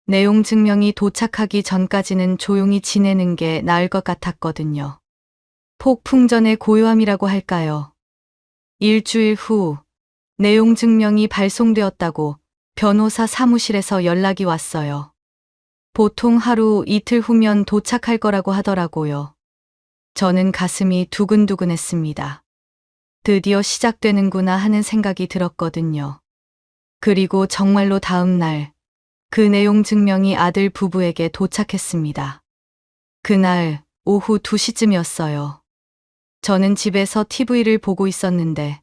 내용 증명이 도착하기 전까지는 조용히 지내는 게 나을 것 같았거든요. 폭풍전의 고요함이라고 할까요? 일주일 후 내용 증명이 발송되었다고 변호사 사무실에서 연락이 왔어요. 보통 하루 이틀 후면 도착할 거라고 하더라고요. 저는 가슴이 두근두근했습니다. 드디어 시작되는구나 하는 생각이 들었거든요. 그리고 정말로 다음 날 그 내용 증명이 아들 부부에게 도착했습니다. 그날 오후 2시쯤이었어요. 저는 집에서 TV를 보고 있었는데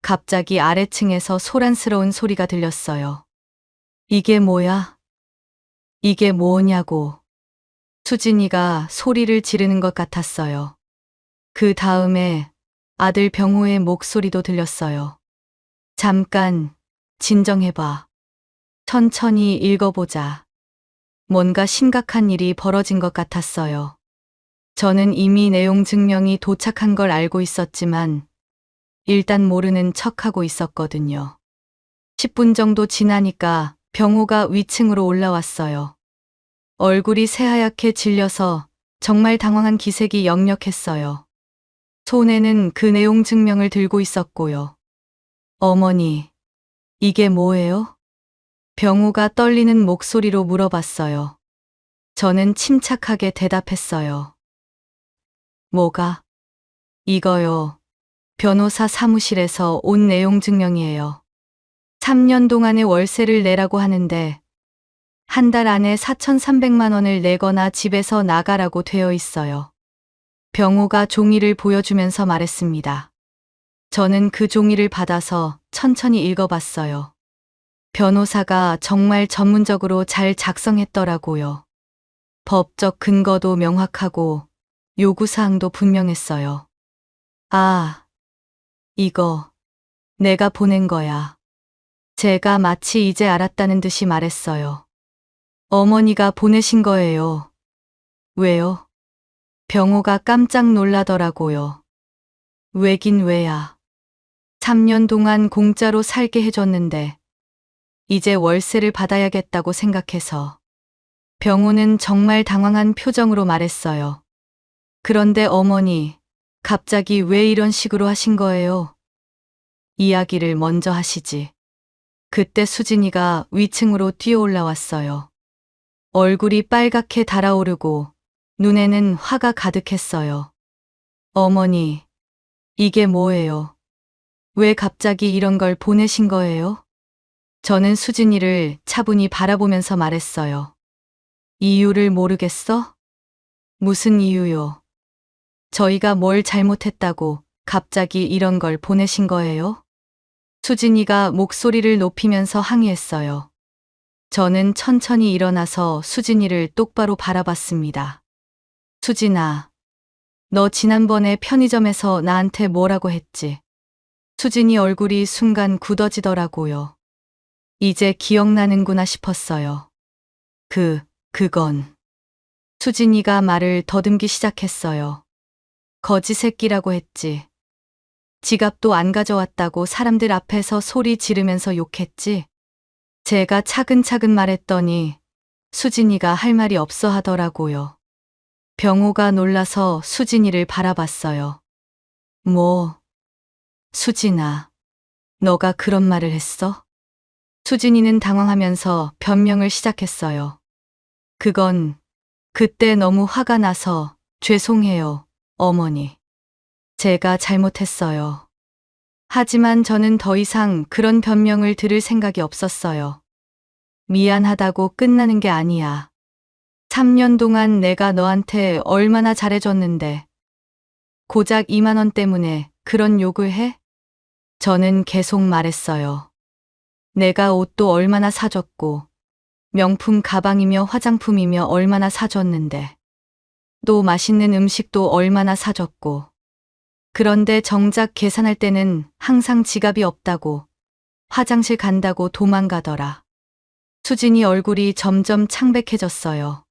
갑자기 아래층에서 소란스러운 소리가 들렸어요. 이게 뭐야? 이게 뭐냐고. 수진이가 소리를 지르는 것 같았어요. 그 다음에 아들 병호의 목소리도 들렸어요. 잠깐, 진정해봐. 천천히 읽어보자. 뭔가 심각한 일이 벌어진 것 같았어요. 저는 이미 내용 증명이 도착한 걸 알고 있었지만 일단 모르는 척하고 있었거든요. 10분 정도 지나니까 병호가 위층으로 올라왔어요. 얼굴이 새하얗게 질려서 정말 당황한 기색이 역력했어요. 손에는 그 내용 증명을 들고 있었고요. 어머니, 이게 뭐예요? 병호가 떨리는 목소리로 물어봤어요. 저는 침착하게 대답했어요. 뭐가? 이거요. 변호사 사무실에서 온 내용 증명이에요. 3년 동안의 월세를 내라고 하는데 한 달 안에 4,300만 원을 내거나 집에서 나가라고 되어 있어요. 병호가 종이를 보여주면서 말했습니다. 저는 그 종이를 받아서 천천히 읽어봤어요. 변호사가 정말 전문적으로 잘 작성했더라고요. 법적 근거도 명확하고 요구사항도 분명했어요. 아, 이거 내가 보낸 거야. 제가 마치 이제 알았다는 듯이 말했어요. 어머니가 보내신 거예요. 왜요? 병호가 깜짝 놀라더라고요. 왜긴 왜야. 3년 동안 공짜로 살게 해줬는데 이제 월세를 받아야겠다고 생각해서. 병호는 정말 당황한 표정으로 말했어요. 그런데 어머니, 갑자기 왜 이런 식으로 하신 거예요? 이야기를 먼저 하시지. 그때 수진이가 위층으로 뛰어 올라왔어요. 얼굴이 빨갛게 달아오르고 눈에는 화가 가득했어요. 어머니, 이게 뭐예요? 왜 갑자기 이런 걸 보내신 거예요? 저는 수진이를 차분히 바라보면서 말했어요. 이유를 모르겠어? 무슨 이유요? 저희가 뭘 잘못했다고 갑자기 이런 걸 보내신 거예요? 수진이가 목소리를 높이면서 항의했어요. 저는 천천히 일어나서 수진이를 똑바로 바라봤습니다. 수진아, 너 지난번에 편의점에서 나한테 뭐라고 했지? 수진이 얼굴이 순간 굳어지더라고요. 이제 기억나는구나 싶었어요. 그건. 수진이가 말을 더듬기 시작했어요. 거지 새끼라고 했지. 지갑도 안 가져왔다고 사람들 앞에서 소리 지르면서 욕했지. 제가 차근차근 말했더니 수진이가 할 말이 없어 하더라고요. 병호가 놀라서 수진이를 바라봤어요. 뭐, 수진아, 너가 그런 말을 했어? 수진이는 당황하면서 변명을 시작했어요. 그건 그때 너무 화가 나서 죄송해요, 어머니. 제가 잘못했어요. 하지만 저는 더 이상 그런 변명을 들을 생각이 없었어요. 미안하다고 끝나는 게 아니야. 3년 동안 내가 너한테 얼마나 잘해줬는데 고작 2만 원 때문에 그런 욕을 해? 저는 계속 말했어요. 내가 옷도 얼마나 사줬고 명품 가방이며 화장품이며 얼마나 사줬는데 또 맛있는 음식도 얼마나 사줬고 그런데 정작 계산할 때는 항상 지갑이 없다고, 화장실 간다고 도망가더라. 수진이 얼굴이 점점 창백해졌어요.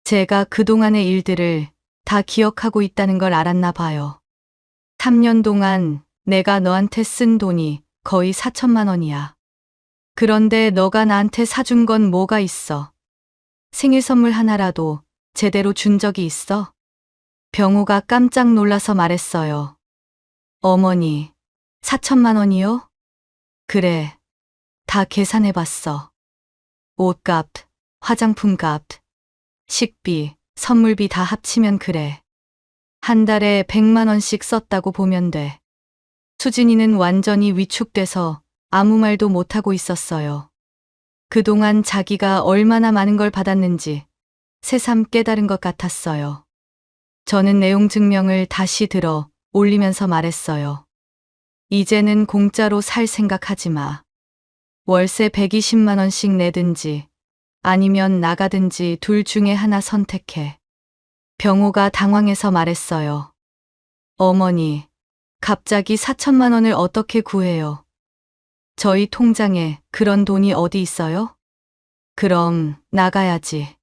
제가 그동안의 일들을 다 기억하고 있다는 걸 알았나 봐요. 3년 동안 내가 너한테 쓴 돈이 거의 4천만 원이야. 그런데 너가 나한테 사준 건 뭐가 있어? 생일 선물 하나라도 제대로 준 적이 있어? 병호가 깜짝 놀라서 말했어요. 어머니, 4천만 원이요? 그래, 다 계산해봤어. 옷값, 화장품값, 식비, 선물비 다 합치면 그래. 한 달에 100만 원씩 썼다고 보면 돼. 수진이는 완전히 위축돼서 아무 말도 못하고 있었어요. 그동안 자기가 얼마나 많은 걸 받았는지 새삼 깨달은 것 같았어요. 저는 내용 증명을 다시 들어 올리면서 말했어요. 이제는 공짜로 살 생각하지 마. 월세 120만 원씩 내든지 아니면 나가든지 둘 중에 하나 선택해. 병호가 당황해서 말했어요. 어머니, 갑자기 4천만 원을 어떻게 구해요? 저희 통장에 그런 돈이 어디 있어요? 그럼 나가야지.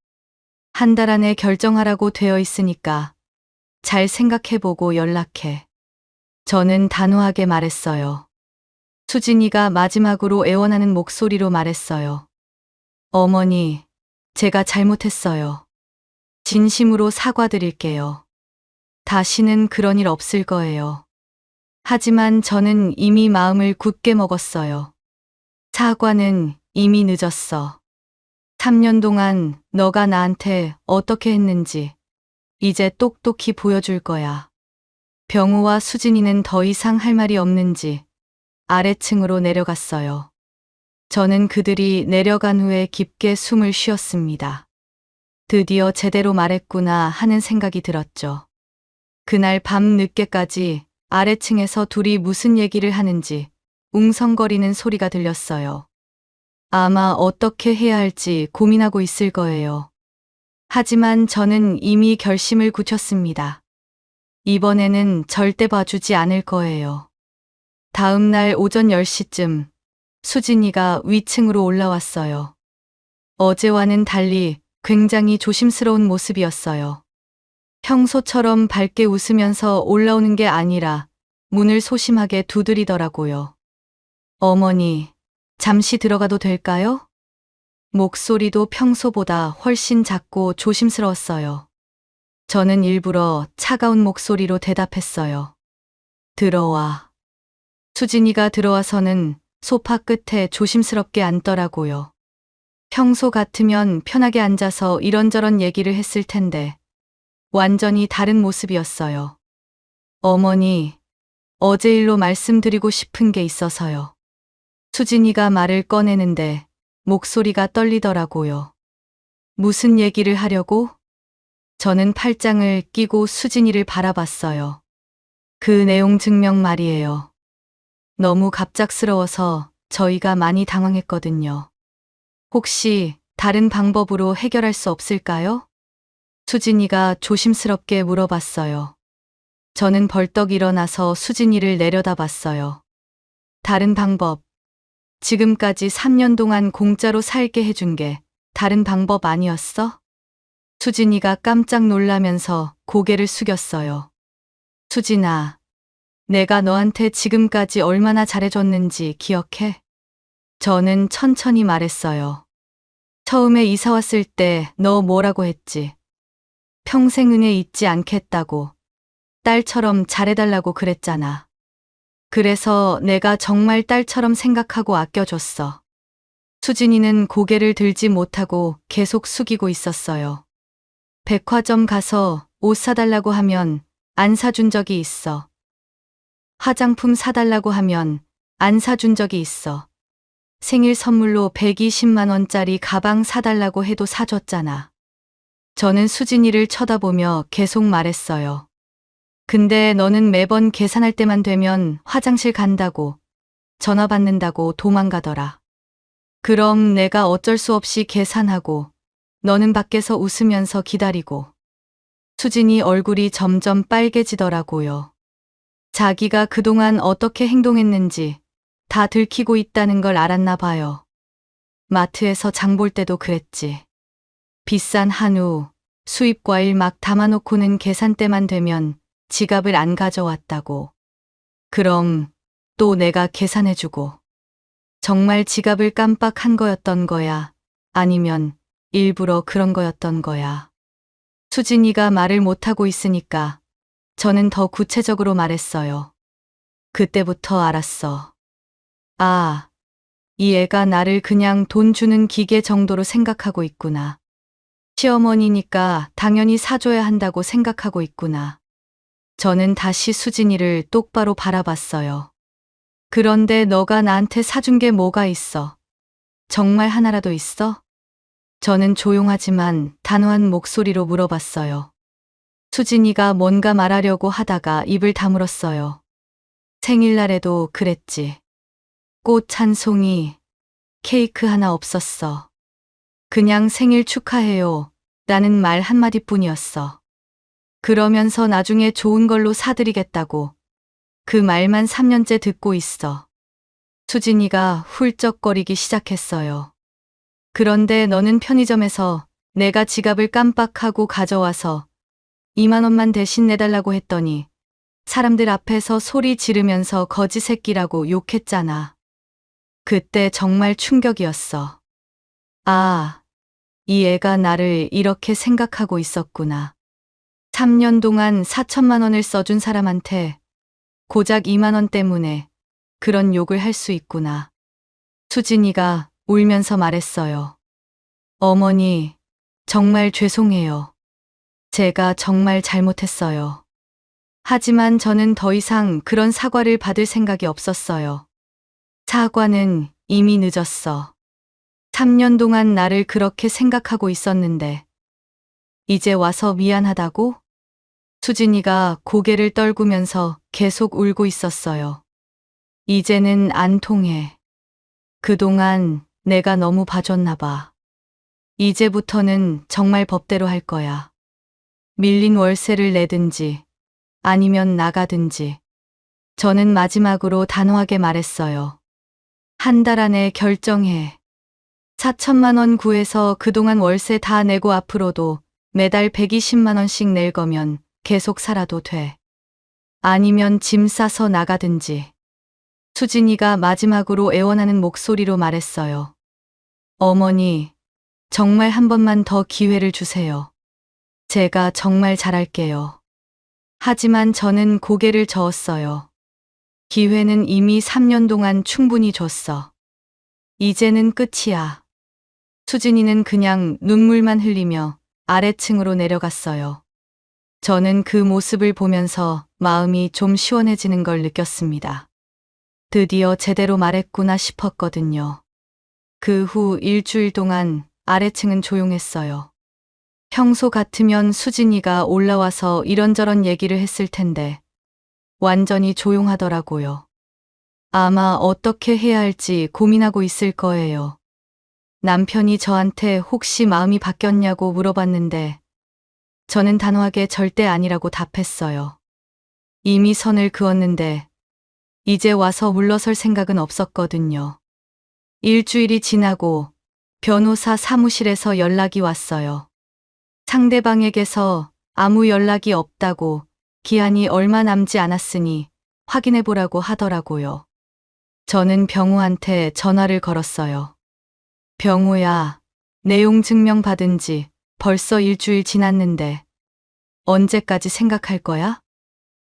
한 달 안에 결정하라고 되어 있으니까 잘 생각해보고 연락해. 저는 단호하게 말했어요. 수진이가 마지막으로 애원하는 목소리로 말했어요. 어머니, 제가 잘못했어요. 진심으로 사과드릴게요. 다시는 그런 일 없을 거예요. 하지만 저는 이미 마음을 굳게 먹었어요. 사과는 이미 늦었어. 3년 동안 너가 나한테 어떻게 했는지 이제 똑똑히 보여줄 거야. 병우와 수진이는 더 이상 할 말이 없는지 아래층으로 내려갔어요. 저는 그들이 내려간 후에 깊게 숨을 쉬었습니다. 드디어 제대로 말했구나 하는 생각이 들었죠. 그날 밤 늦게까지 아래층에서 둘이 무슨 얘기를 하는지 웅성거리는 소리가 들렸어요. 아마 어떻게 해야 할지 고민하고 있을 거예요. 하지만 저는 이미 결심을 굳혔습니다. 이번에는 절대 봐주지 않을 거예요. 다음 날 오전 10시쯤 수진이가 위층으로 올라왔어요. 어제와는 달리 굉장히 조심스러운 모습이었어요. 평소처럼 밝게 웃으면서 올라오는 게 아니라 문을 소심하게 두드리더라고요. 어머니, 잠시 들어가도 될까요? 목소리도 평소보다 훨씬 작고 조심스러웠어요. 저는 일부러 차가운 목소리로 대답했어요. 들어와. 수진이가 들어와서는 소파 끝에 조심스럽게 앉더라고요. 평소 같으면 편하게 앉아서 이런저런 얘기를 했을 텐데 완전히 다른 모습이었어요. 어머니, 어제 일로 말씀드리고 싶은 게 있어서요. 수진이가 말을 꺼내는데 목소리가 떨리더라고요. 무슨 얘기를 하려고? 저는 팔짱을 끼고 수진이를 바라봤어요. 그 내용 증명 말이에요. 너무 갑작스러워서 저희가 많이 당황했거든요. 혹시 다른 방법으로 해결할 수 없을까요? 수진이가 조심스럽게 물어봤어요. 저는 벌떡 일어나서 수진이를 내려다봤어요. 다른 방법. 지금까지 3년 동안 공짜로 살게 해준 게 다른 방법 아니었어? 수진이가 깜짝 놀라면서 고개를 숙였어요. 수진아, 내가 너한테 지금까지 얼마나 잘해줬는지 기억해? 저는 천천히 말했어요. 처음에 이사 왔을 때 너 뭐라고 했지? 평생 은혜 잊지 않겠다고. 딸처럼 잘해달라고 그랬잖아. 그래서 내가 정말 딸처럼 생각하고 아껴줬어. 수진이는 고개를 들지 못하고 계속 숙이고 있었어요. 백화점 가서 옷 사달라고 하면 안 사준 적이 있어. 화장품 사달라고 하면 안 사준 적이 있어. 생일 선물로 120만 원짜리 가방 사달라고 해도 사줬잖아. 저는 수진이를 쳐다보며 계속 말했어요. 근데 너는 매번 계산할 때만 되면 화장실 간다고, 전화 받는다고 도망가더라. 그럼 내가 어쩔 수 없이 계산하고, 너는 밖에서 웃으면서 기다리고. 수진이 얼굴이 점점 빨개지더라고요. 자기가 그동안 어떻게 행동했는지 다 들키고 있다는 걸 알았나 봐요. 마트에서 장볼 때도 그랬지. 비싼 한우, 수입 과일 막 담아놓고는 계산대만 되면 지갑을 안 가져왔다고. 그럼 또 내가 계산해주고. 정말 지갑을 깜빡한 거였던 거야? 아니면 일부러 그런 거였던 거야? 수진이가 말을 못하고 있으니까 저는 더 구체적으로 말했어요. 그때부터 알았어. 아, 이 애가 나를 그냥 돈 주는 기계 정도로 생각하고 있구나. 시어머니니까 당연히 사줘야 한다고 생각하고 있구나. 저는 다시 수진이를 똑바로 바라봤어요. 그런데 너가 나한테 사준 게 뭐가 있어? 정말 하나라도 있어? 저는 조용하지만 단호한 목소리로 물어봤어요. 수진이가 뭔가 말하려고 하다가 입을 다물었어요. 생일날에도 그랬지. 꽃 한 송이, 케이크 하나 없었어. 그냥 생일 축하해요. 라는 말 한마디뿐이었어. 그러면서 나중에 좋은 걸로 사드리겠다고. 그 말만 3년째 듣고 있어. 수진이가 훌쩍거리기 시작했어요. 그런데 너는 편의점에서 내가 지갑을 깜빡하고 가져와서 2만 원만 대신 내달라고 했더니 사람들 앞에서 소리 지르면서 거지 새끼라고 욕했잖아. 그때 정말 충격이었어. 아, 이 애가 나를 이렇게 생각하고 있었구나. 3년 동안 4천만 원을 써준 사람한테 고작 2만 원 때문에 그런 욕을 할 수 있구나. 수진이가 울면서 말했어요. 어머니, 정말 죄송해요. 제가 정말 잘못했어요. 하지만 저는 더 이상 그런 사과를 받을 생각이 없었어요. 사과는 이미 늦었어. 3년 동안 나를 그렇게 생각하고 있었는데, 이제 와서 미안하다고? 수진이가 고개를 떨구면서 계속 울고 있었어요. 이제는 안 통해. 그동안 내가 너무 봐줬나 봐. 이제부터는 정말 법대로 할 거야. 밀린 월세를 내든지 아니면 나가든지. 저는 마지막으로 단호하게 말했어요. 한 달 안에 결정해. 4천만 원 구해서 그동안 월세 다 내고 앞으로도 매달 120만 원씩 낼 거면 계속 살아도 돼. 아니면 짐 싸서 나가든지. 수진이가 마지막으로 애원하는 목소리로 말했어요. 어머니, 정말 한 번만 더 기회를 주세요. 제가 정말 잘할게요. 하지만 저는 고개를 저었어요. 기회는 이미 3년 동안 충분히 줬어. 이제는 끝이야. 수진이는 그냥 눈물만 흘리며 아래층으로 내려갔어요. 저는 그 모습을 보면서 마음이 좀 시원해지는 걸 느꼈습니다. 드디어 제대로 말했구나 싶었거든요. 그 후 일주일 동안 아래층은 조용했어요. 평소 같으면 수진이가 올라와서 이런저런 얘기를 했을 텐데 완전히 조용하더라고요. 아마 어떻게 해야 할지 고민하고 있을 거예요. 남편이 저한테 혹시 마음이 바뀌었냐고 물어봤는데 저는 단호하게 절대 아니라고 답했어요. 이미 선을 그었는데 이제 와서 물러설 생각은 없었거든요. 일주일이 지나고 변호사 사무실에서 연락이 왔어요. 상대방에게서 아무 연락이 없다고 기한이 얼마 남지 않았으니 확인해 보라고 하더라고요. 저는 병우한테 전화를 걸었어요. 병우야, 내용 증명 받은 지 벌써 일주일 지났는데 언제까지 생각할 거야?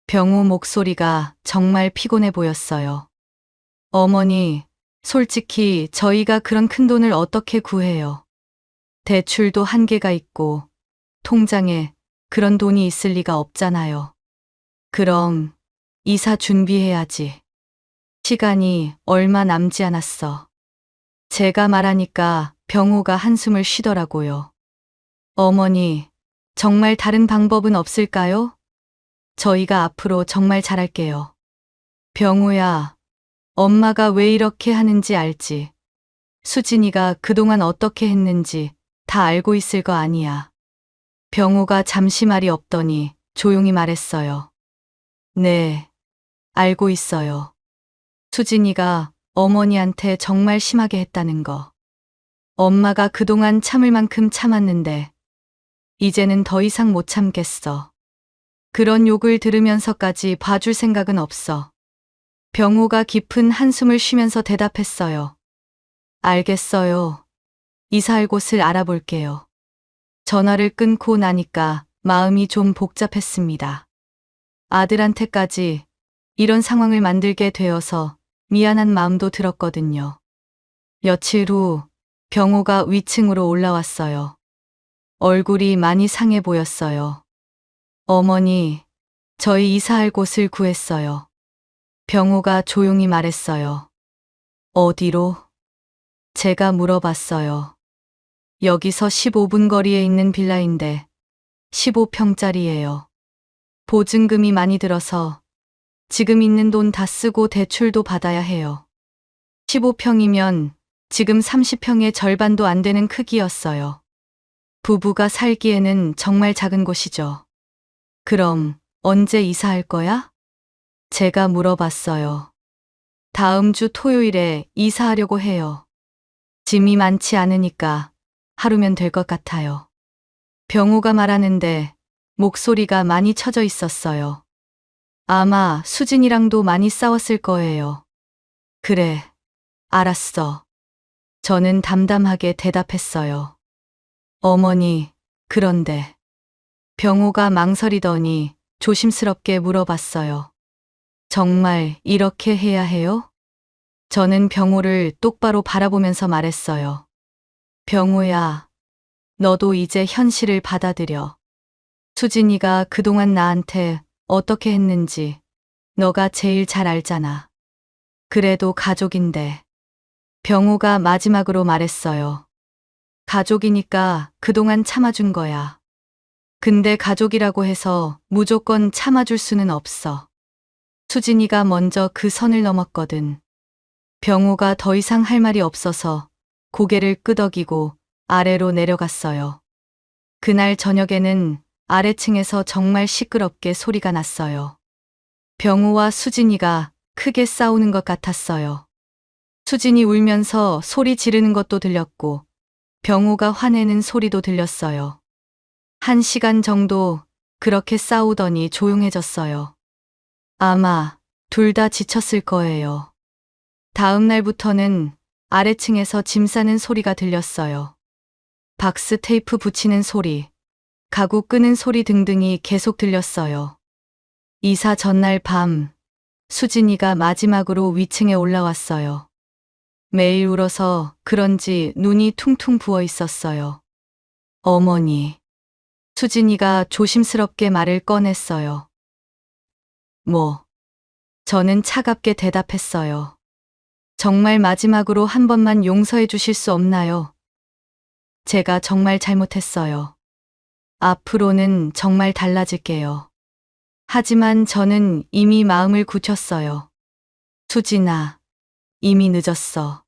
병우 목소리가 정말 피곤해 보였어요. 어머니, 솔직히 저희가 그런 큰 돈을 어떻게 구해요? 대출도 한계가 있고 통장에 그런 돈이 있을 리가 없잖아요. 그럼 이사 준비해야지. 시간이 얼마 남지 않았어. 제가 말하니까 병호가 한숨을 쉬더라고요. 어머니, 정말 다른 방법은 없을까요? 저희가 앞으로 정말 잘할게요. 병호야, 엄마가 왜 이렇게 하는지 알지? 수진이가 그동안 어떻게 했는지 다 알고 있을 거 아니야. 병호가 잠시 말이 없더니 조용히 말했어요. 네, 알고 있어요. 수진이가 어머니한테 정말 심하게 했다는 거. 엄마가 그동안 참을 만큼 참았는데 이제는 더 이상 못 참겠어. 그런 욕을 들으면서까지 봐줄 생각은 없어. 병호가 깊은 한숨을 쉬면서 대답했어요. 알겠어요. 이사할 곳을 알아볼게요. 전화를 끊고 나니까 마음이 좀 복잡했습니다. 아들한테까지 이런 상황을 만들게 되어서 미안한 마음도 들었거든요. 며칠 후 병호가 위층으로 올라왔어요. 얼굴이 많이 상해 보였어요. 어머니, 저희 이사할 곳을 구했어요. 병호가 조용히 말했어요. 어디로? 제가 물어봤어요. 여기서 15분 거리에 있는 빌라인데 15평짜리예요. 보증금이 많이 들어서 지금 있는 돈 다 쓰고 대출도 받아야 해요. 15평이면 지금 30평의 절반도 안 되는 크기였어요. 부부가 살기에는 정말 작은 곳이죠. 그럼 언제 이사할 거야? 제가 물어봤어요. 다음 주 토요일에 이사하려고 해요. 짐이 많지 않으니까 하루면 될 것 같아요. 병호가 말하는데 목소리가 많이 처져 있었어요. 아마 수진이랑도 많이 싸웠을 거예요. 그래, 알았어. 저는 담담하게 대답했어요. 어머니, 그런데 병호가 망설이더니 조심스럽게 물어봤어요. 정말 이렇게 해야 해요? 저는 병호를 똑바로 바라보면서 말했어요. 병호야, 너도 이제 현실을 받아들여. 수진이가 그동안 나한테 어떻게 했는지 너가 제일 잘 알잖아. 그래도 가족인데. 병호가 마지막으로 말했어요. 가족이니까 그동안 참아준 거야. 근데 가족이라고 해서 무조건 참아줄 수는 없어. 수진이가 먼저 그 선을 넘었거든. 병호가 더 이상 할 말이 없어서 고개를 끄덕이고 아래로 내려갔어요. 그날 저녁에는 아래층에서 정말 시끄럽게 소리가 났어요. 병호와 수진이가 크게 싸우는 것 같았어요. 수진이 울면서 소리 지르는 것도 들렸고 병호가 화내는 소리도 들렸어요. 1시간 정도 그렇게 싸우더니 조용해졌어요. 아마 둘 다 지쳤을 거예요. 다음 날부터는 아래층에서 짐 싸는 소리가 들렸어요. 박스 테이프 붙이는 소리, 가구 끄는 소리 등등이 계속 들렸어요. 이사 전날 밤, 수진이가 마지막으로 위층에 올라왔어요. 매일 울어서 그런지 눈이 퉁퉁 부어 있었어요. 어머니. 수진이가 조심스럽게 말을 꺼냈어요. 뭐? 저는 차갑게 대답했어요. 정말 마지막으로 한 번만 용서해 주실 수 없나요? 제가 정말 잘못했어요. 앞으로는 정말 달라질게요. 하지만 저는 이미 마음을 굳혔어요. 수진아, 이미 늦었어.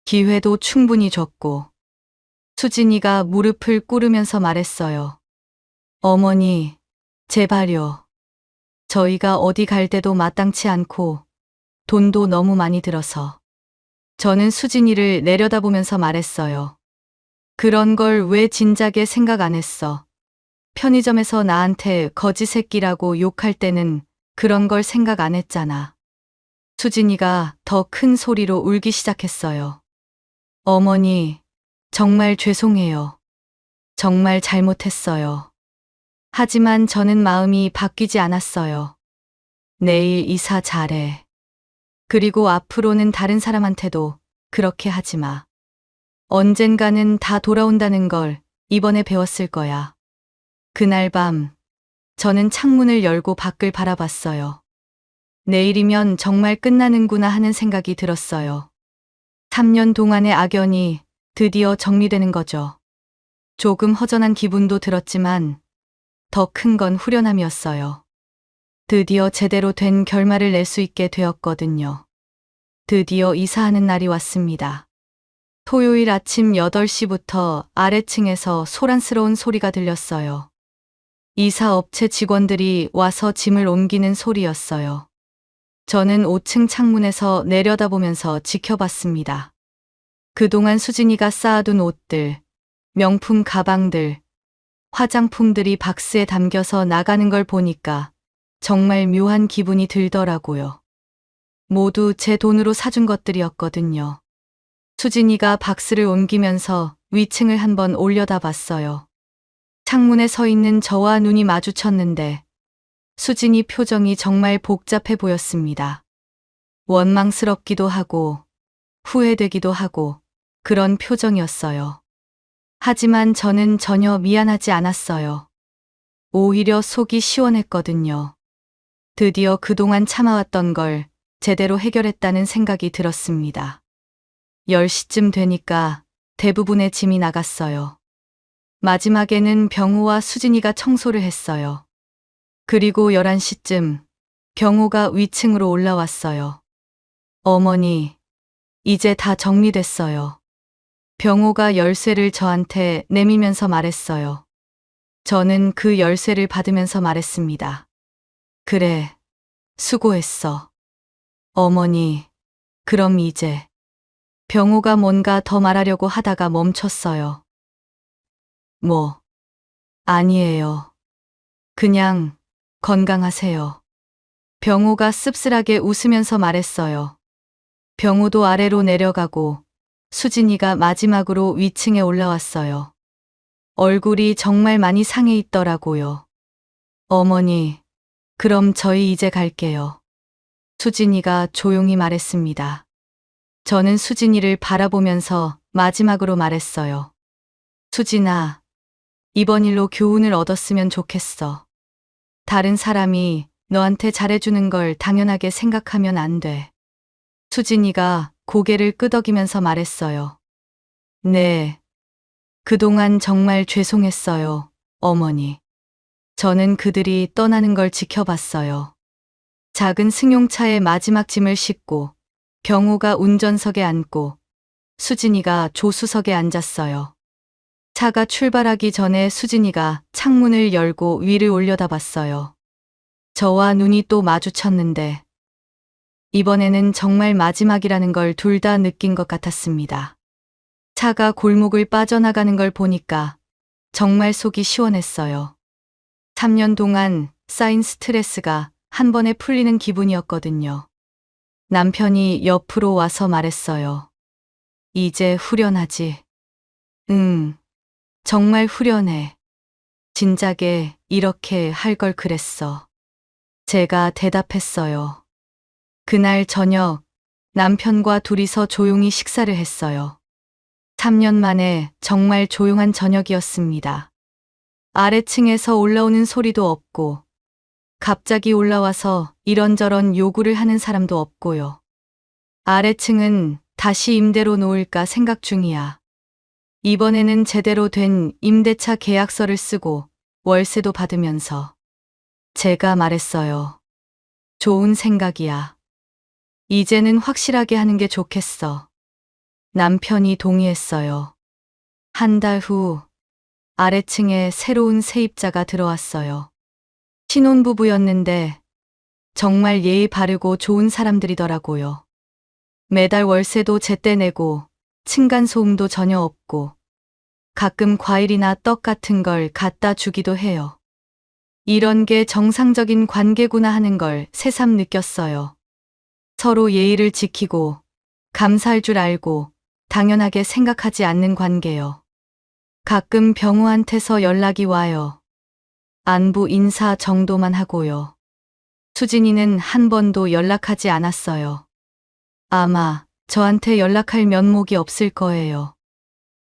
기회도 충분히 줬고. 수진이가 무릎을 꿇으면서 말했어요. 어머니, 제발요. 저희가 어디 갈 때도 마땅치 않고 돈도 너무 많이 들어서. 저는 수진이를 내려다보면서 말했어요. 그런 걸 왜 진작에 생각 안 했어. 편의점에서 나한테 거지 새끼라고 욕할 때는 그런 걸 생각 안 했잖아. 수진이가 더 큰 소리로 울기 시작했어요. 어머니, 정말 죄송해요. 정말 잘못했어요. 하지만 저는 마음이 바뀌지 않았어요. 내일 이사 잘해. 그리고 앞으로는 다른 사람한테도 그렇게 하지 마. 언젠가는 다 돌아온다는 걸 이번에 배웠을 거야. 그날 밤, 저는 창문을 열고 밖을 바라봤어요. 내일이면 정말 끝나는구나 하는 생각이 들었어요. 3년 동안의 악연이 드디어 정리되는 거죠. 조금 허전한 기분도 들었지만 더 큰 건 후련함이었어요. 드디어 제대로 된 결말을 낼 수 있게 되었거든요. 드디어 이사하는 날이 왔습니다. 토요일 아침 8시부터 아래층에서 소란스러운 소리가 들렸어요. 이사업체 직원들이 와서 짐을 옮기는 소리였어요. 저는 5층 창문에서 내려다보면서 지켜봤습니다. 그동안 수진이가 쌓아둔 옷들, 명품 가방들, 화장품들이 박스에 담겨서 나가는 걸 보니까 정말 묘한 기분이 들더라고요. 모두 제 돈으로 사준 것들이었거든요. 수진이가 박스를 옮기면서 위층을 한번 올려다봤어요. 창문에 서 있는 저와 눈이 마주쳤는데 수진이 표정이 정말 복잡해 보였습니다. 원망스럽기도 하고 후회되기도 하고 그런 표정이었어요. 하지만 저는 전혀 미안하지 않았어요. 오히려 속이 시원했거든요. 드디어 그동안 참아왔던 걸 제대로 해결했다는 생각이 들었습니다. 10시쯤 되니까 대부분의 짐이 나갔어요. 마지막에는 병호와 수진이가 청소를 했어요. 그리고 11시쯤 경호가 위층으로 올라왔어요. 어머니, 이제 다 정리됐어요. 병호가 열쇠를 저한테 내미면서 말했어요. 저는 그 열쇠를 받으면서 말했습니다. 그래, 수고했어. 어머니, 그럼 이제. 병호가 뭔가 더 말하려고 하다가 멈췄어요. 뭐, 아니에요. 그냥 건강하세요. 병호가 씁쓸하게 웃으면서 말했어요. 병호도 아래로 내려가고 수진이가 마지막으로 위층에 올라왔어요. 얼굴이 정말 많이 상해 있더라고요. 어머니, 그럼 저희 이제 갈게요. 수진이가 조용히 말했습니다. 저는 수진이를 바라보면서 마지막으로 말했어요. 수진아, 이번 일로 교훈을 얻었으면 좋겠어. 다른 사람이 너한테 잘해주는 걸 당연하게 생각하면 안 돼. 수진이가 고개를 끄덕이면서 말했어요. 네. 그동안 정말 죄송했어요, 어머니. 저는 그들이 떠나는 걸 지켜봤어요. 작은 승용차에 마지막 짐을 싣고 병호가 운전석에 앉고 수진이가 조수석에 앉았어요. 차가 출발하기 전에 수진이가 창문을 열고 위를 올려다봤어요. 저와 눈이 또 마주쳤는데 이번에는 정말 마지막이라는 걸 둘 다 느낀 것 같았습니다. 차가 골목을 빠져나가는 걸 보니까 정말 속이 시원했어요. 3년 동안 쌓인 스트레스가 한 번에 풀리는 기분이었거든요. 남편이 옆으로 와서 말했어요. 이제 후련하지? 응, 정말 후련해. 진작에 이렇게 할 걸 그랬어. 제가 대답했어요. 그날 저녁 남편과 둘이서 조용히 식사를 했어요. 3년 만에 정말 조용한 저녁이었습니다. 아래층에서 올라오는 소리도 없고 갑자기 올라와서 이런저런 요구를 하는 사람도 없고요. 아래층은 다시 임대로 놓을까 생각 중이야. 이번에는 제대로 된 임대차 계약서를 쓰고 월세도 받으면서 제가 말했어요. 좋은 생각이야. 이제는 확실하게 하는 게 좋겠어. 남편이 동의했어요. 한 달 후 아래층에 새로운 세입자가 들어왔어요. 신혼부부였는데 정말 예의 바르고 좋은 사람들이더라고요. 매달 월세도 제때 내고 층간소음도 전혀 없고 가끔 과일이나 떡 같은 걸 갖다 주기도 해요. 이런 게 정상적인 관계구나 하는 걸 새삼 느꼈어요. 서로 예의를 지키고 감사할 줄 알고 당연하게 생각하지 않는 관계요. 가끔 병호한테서 연락이 와요. 안부 인사 정도만 하고요. 수진이는 한 번도 연락하지 않았어요. 아마 저한테 연락할 면목이 없을 거예요.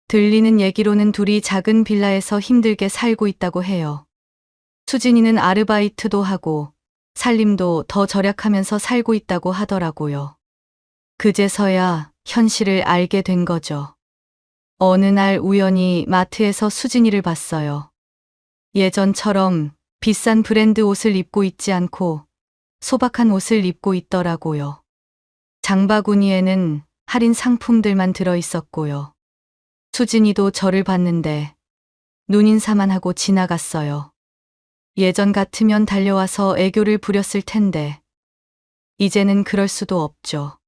들리는 얘기로는 둘이 작은 빌라에서 힘들게 살고 있다고 해요. 수진이는 아르바이트도 하고 살림도 더 절약하면서 살고 있다고 하더라고요. 그제서야 현실을 알게 된 거죠. 어느 날 우연히 마트에서 수진이를 봤어요. 예전처럼 비싼 브랜드 옷을 입고 있지 않고 소박한 옷을 입고 있더라고요. 장바구니에는 할인 상품들만 들어 있었고요. 수진이도 저를 봤는데 눈인사만 하고 지나갔어요. 예전 같으면 달려와서 애교를 부렸을 텐데 이제는 그럴 수도 없죠.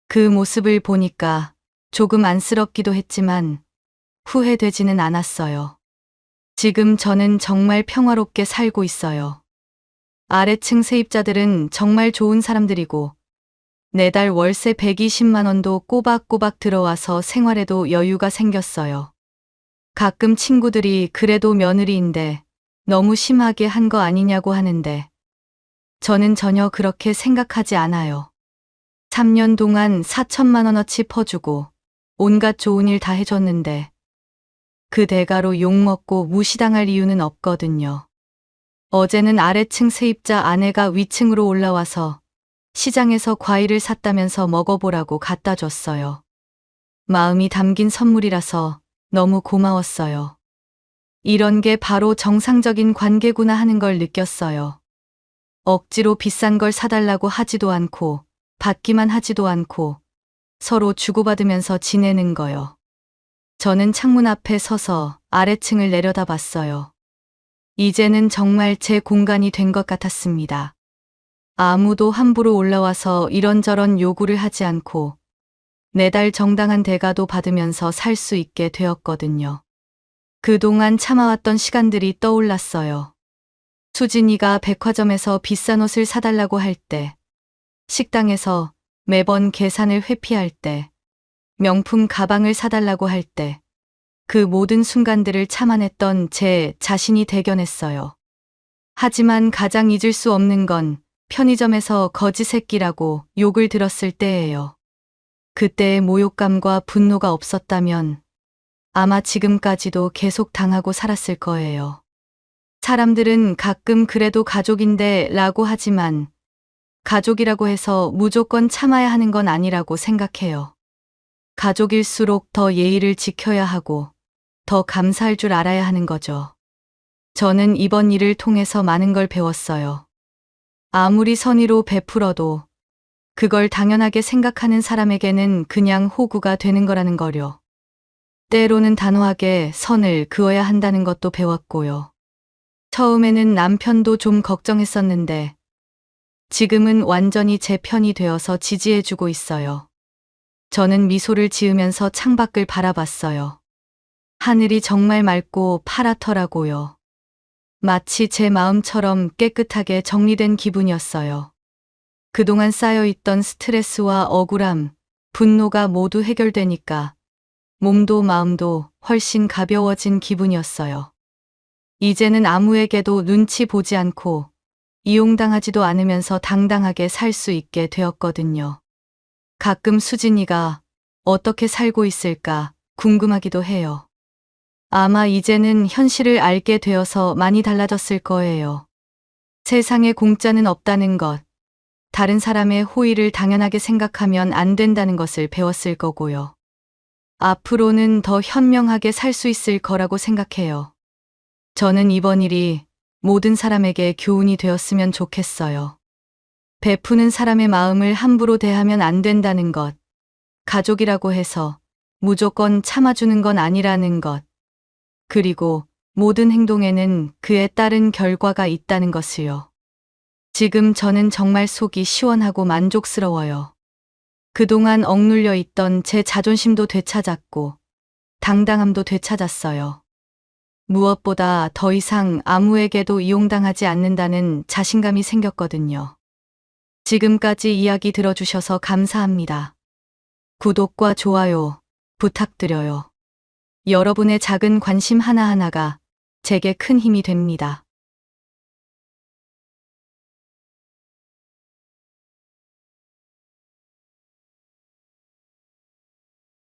그 모습을 보니까 조금 안쓰럽기도 했지만 후회되지는 않았어요. 지금 저는 정말 평화롭게 살고 있어요. 아래층 세입자들은 정말 좋은 사람들이고 매달 월세 120만 원도 꼬박꼬박 들어와서 생활에도 여유가 생겼어요. 가끔 친구들이 그래도 며느리인데 너무 심하게 한 거 아니냐고 하는데 저는 전혀 그렇게 생각하지 않아요. 3년 동안 4천만 원어치 퍼주고 온갖 좋은 일 다 해줬는데 그 대가로 욕먹고 무시당할 이유는 없거든요. 어제는 아래층 세입자 아내가 위층으로 올라와서 시장에서 과일을 샀다면서 먹어보라고 갖다 줬어요. 마음이 담긴 선물이라서 너무 고마웠어요. 이런 게 바로 정상적인 관계구나 하는 걸 느꼈어요. 억지로 비싼 걸 사달라고 하지도 않고 받기만 하지도 않고 서로 주고받으면서 지내는 거요. 저는 창문 앞에 서서 아래층을 내려다봤어요. 이제는 정말 제 공간이 된 것 같았습니다. 아무도 함부로 올라와서 이런저런 요구를 하지 않고 매달 정당한 대가도 받으면서 살 수 있게 되었거든요. 그동안 참아왔던 시간들이 떠올랐어요. 수진이가 백화점에서 비싼 옷을 사달라고 할 때, 식당에서 매번 계산을 회피할 때, 명품 가방을 사달라고 할 때, 그 모든 순간들을 참아냈던 제 자신이 대견했어요. 하지만 가장 잊을 수 없는 건 편의점에서 거지 새끼라고 욕을 들었을 때예요. 그때의 모욕감과 분노가 없었다면 아마 지금까지도 계속 당하고 살았을 거예요. 사람들은 가끔 그래도 가족인데 라고 하지만 가족이라고 해서 무조건 참아야 하는 건 아니라고 생각해요. 가족일수록 더 예의를 지켜야 하고 더 감사할 줄 알아야 하는 거죠. 저는 이번 일을 통해서 많은 걸 배웠어요. 아무리 선의로 베풀어도 그걸 당연하게 생각하는 사람에게는 그냥 호구가 되는 거라는 거요. 때로는 단호하게 선을 그어야 한다는 것도 배웠고요. 처음에는 남편도 좀 걱정했었는데 지금은 완전히 제 편이 되어서 지지해주고 있어요. 저는 미소를 지으면서 창밖을 바라봤어요. 하늘이 정말 맑고 파랗더라고요. 마치 제 마음처럼 깨끗하게 정리된 기분이었어요. 그동안 쌓여있던 스트레스와 억울함, 분노가 모두 해결되니까 몸도 마음도 훨씬 가벼워진 기분이었어요. 이제는 아무에게도 눈치 보지 않고 이용당하지도 않으면서 당당하게 살 수 있게 되었거든요. 가끔 수진이가 어떻게 살고 있을까 궁금하기도 해요. 아마 이제는 현실을 알게 되어서 많이 달라졌을 거예요. 세상에 공짜는 없다는 것, 다른 사람의 호의를 당연하게 생각하면 안 된다는 것을 배웠을 거고요. 앞으로는 더 현명하게 살 수 있을 거라고 생각해요. 저는 이번 일이 모든 사람에게 교훈이 되었으면 좋겠어요. 베푸는 사람의 마음을 함부로 대하면 안 된다는 것, 가족이라고 해서 무조건 참아주는 건 아니라는 것, 그리고 모든 행동에는 그에 따른 결과가 있다는 것을요. 지금 저는 정말 속이 시원하고 만족스러워요. 그동안 억눌려 있던 제 자존심도 되찾았고 당당함도 되찾았어요. 무엇보다 더 이상 아무에게도 이용당하지 않는다는 자신감이 생겼거든요. 지금까지 이야기 들어주셔서 감사합니다. 구독과 좋아요 부탁드려요. 여러분의 작은 관심 하나하나가 제게 큰 힘이 됩니다.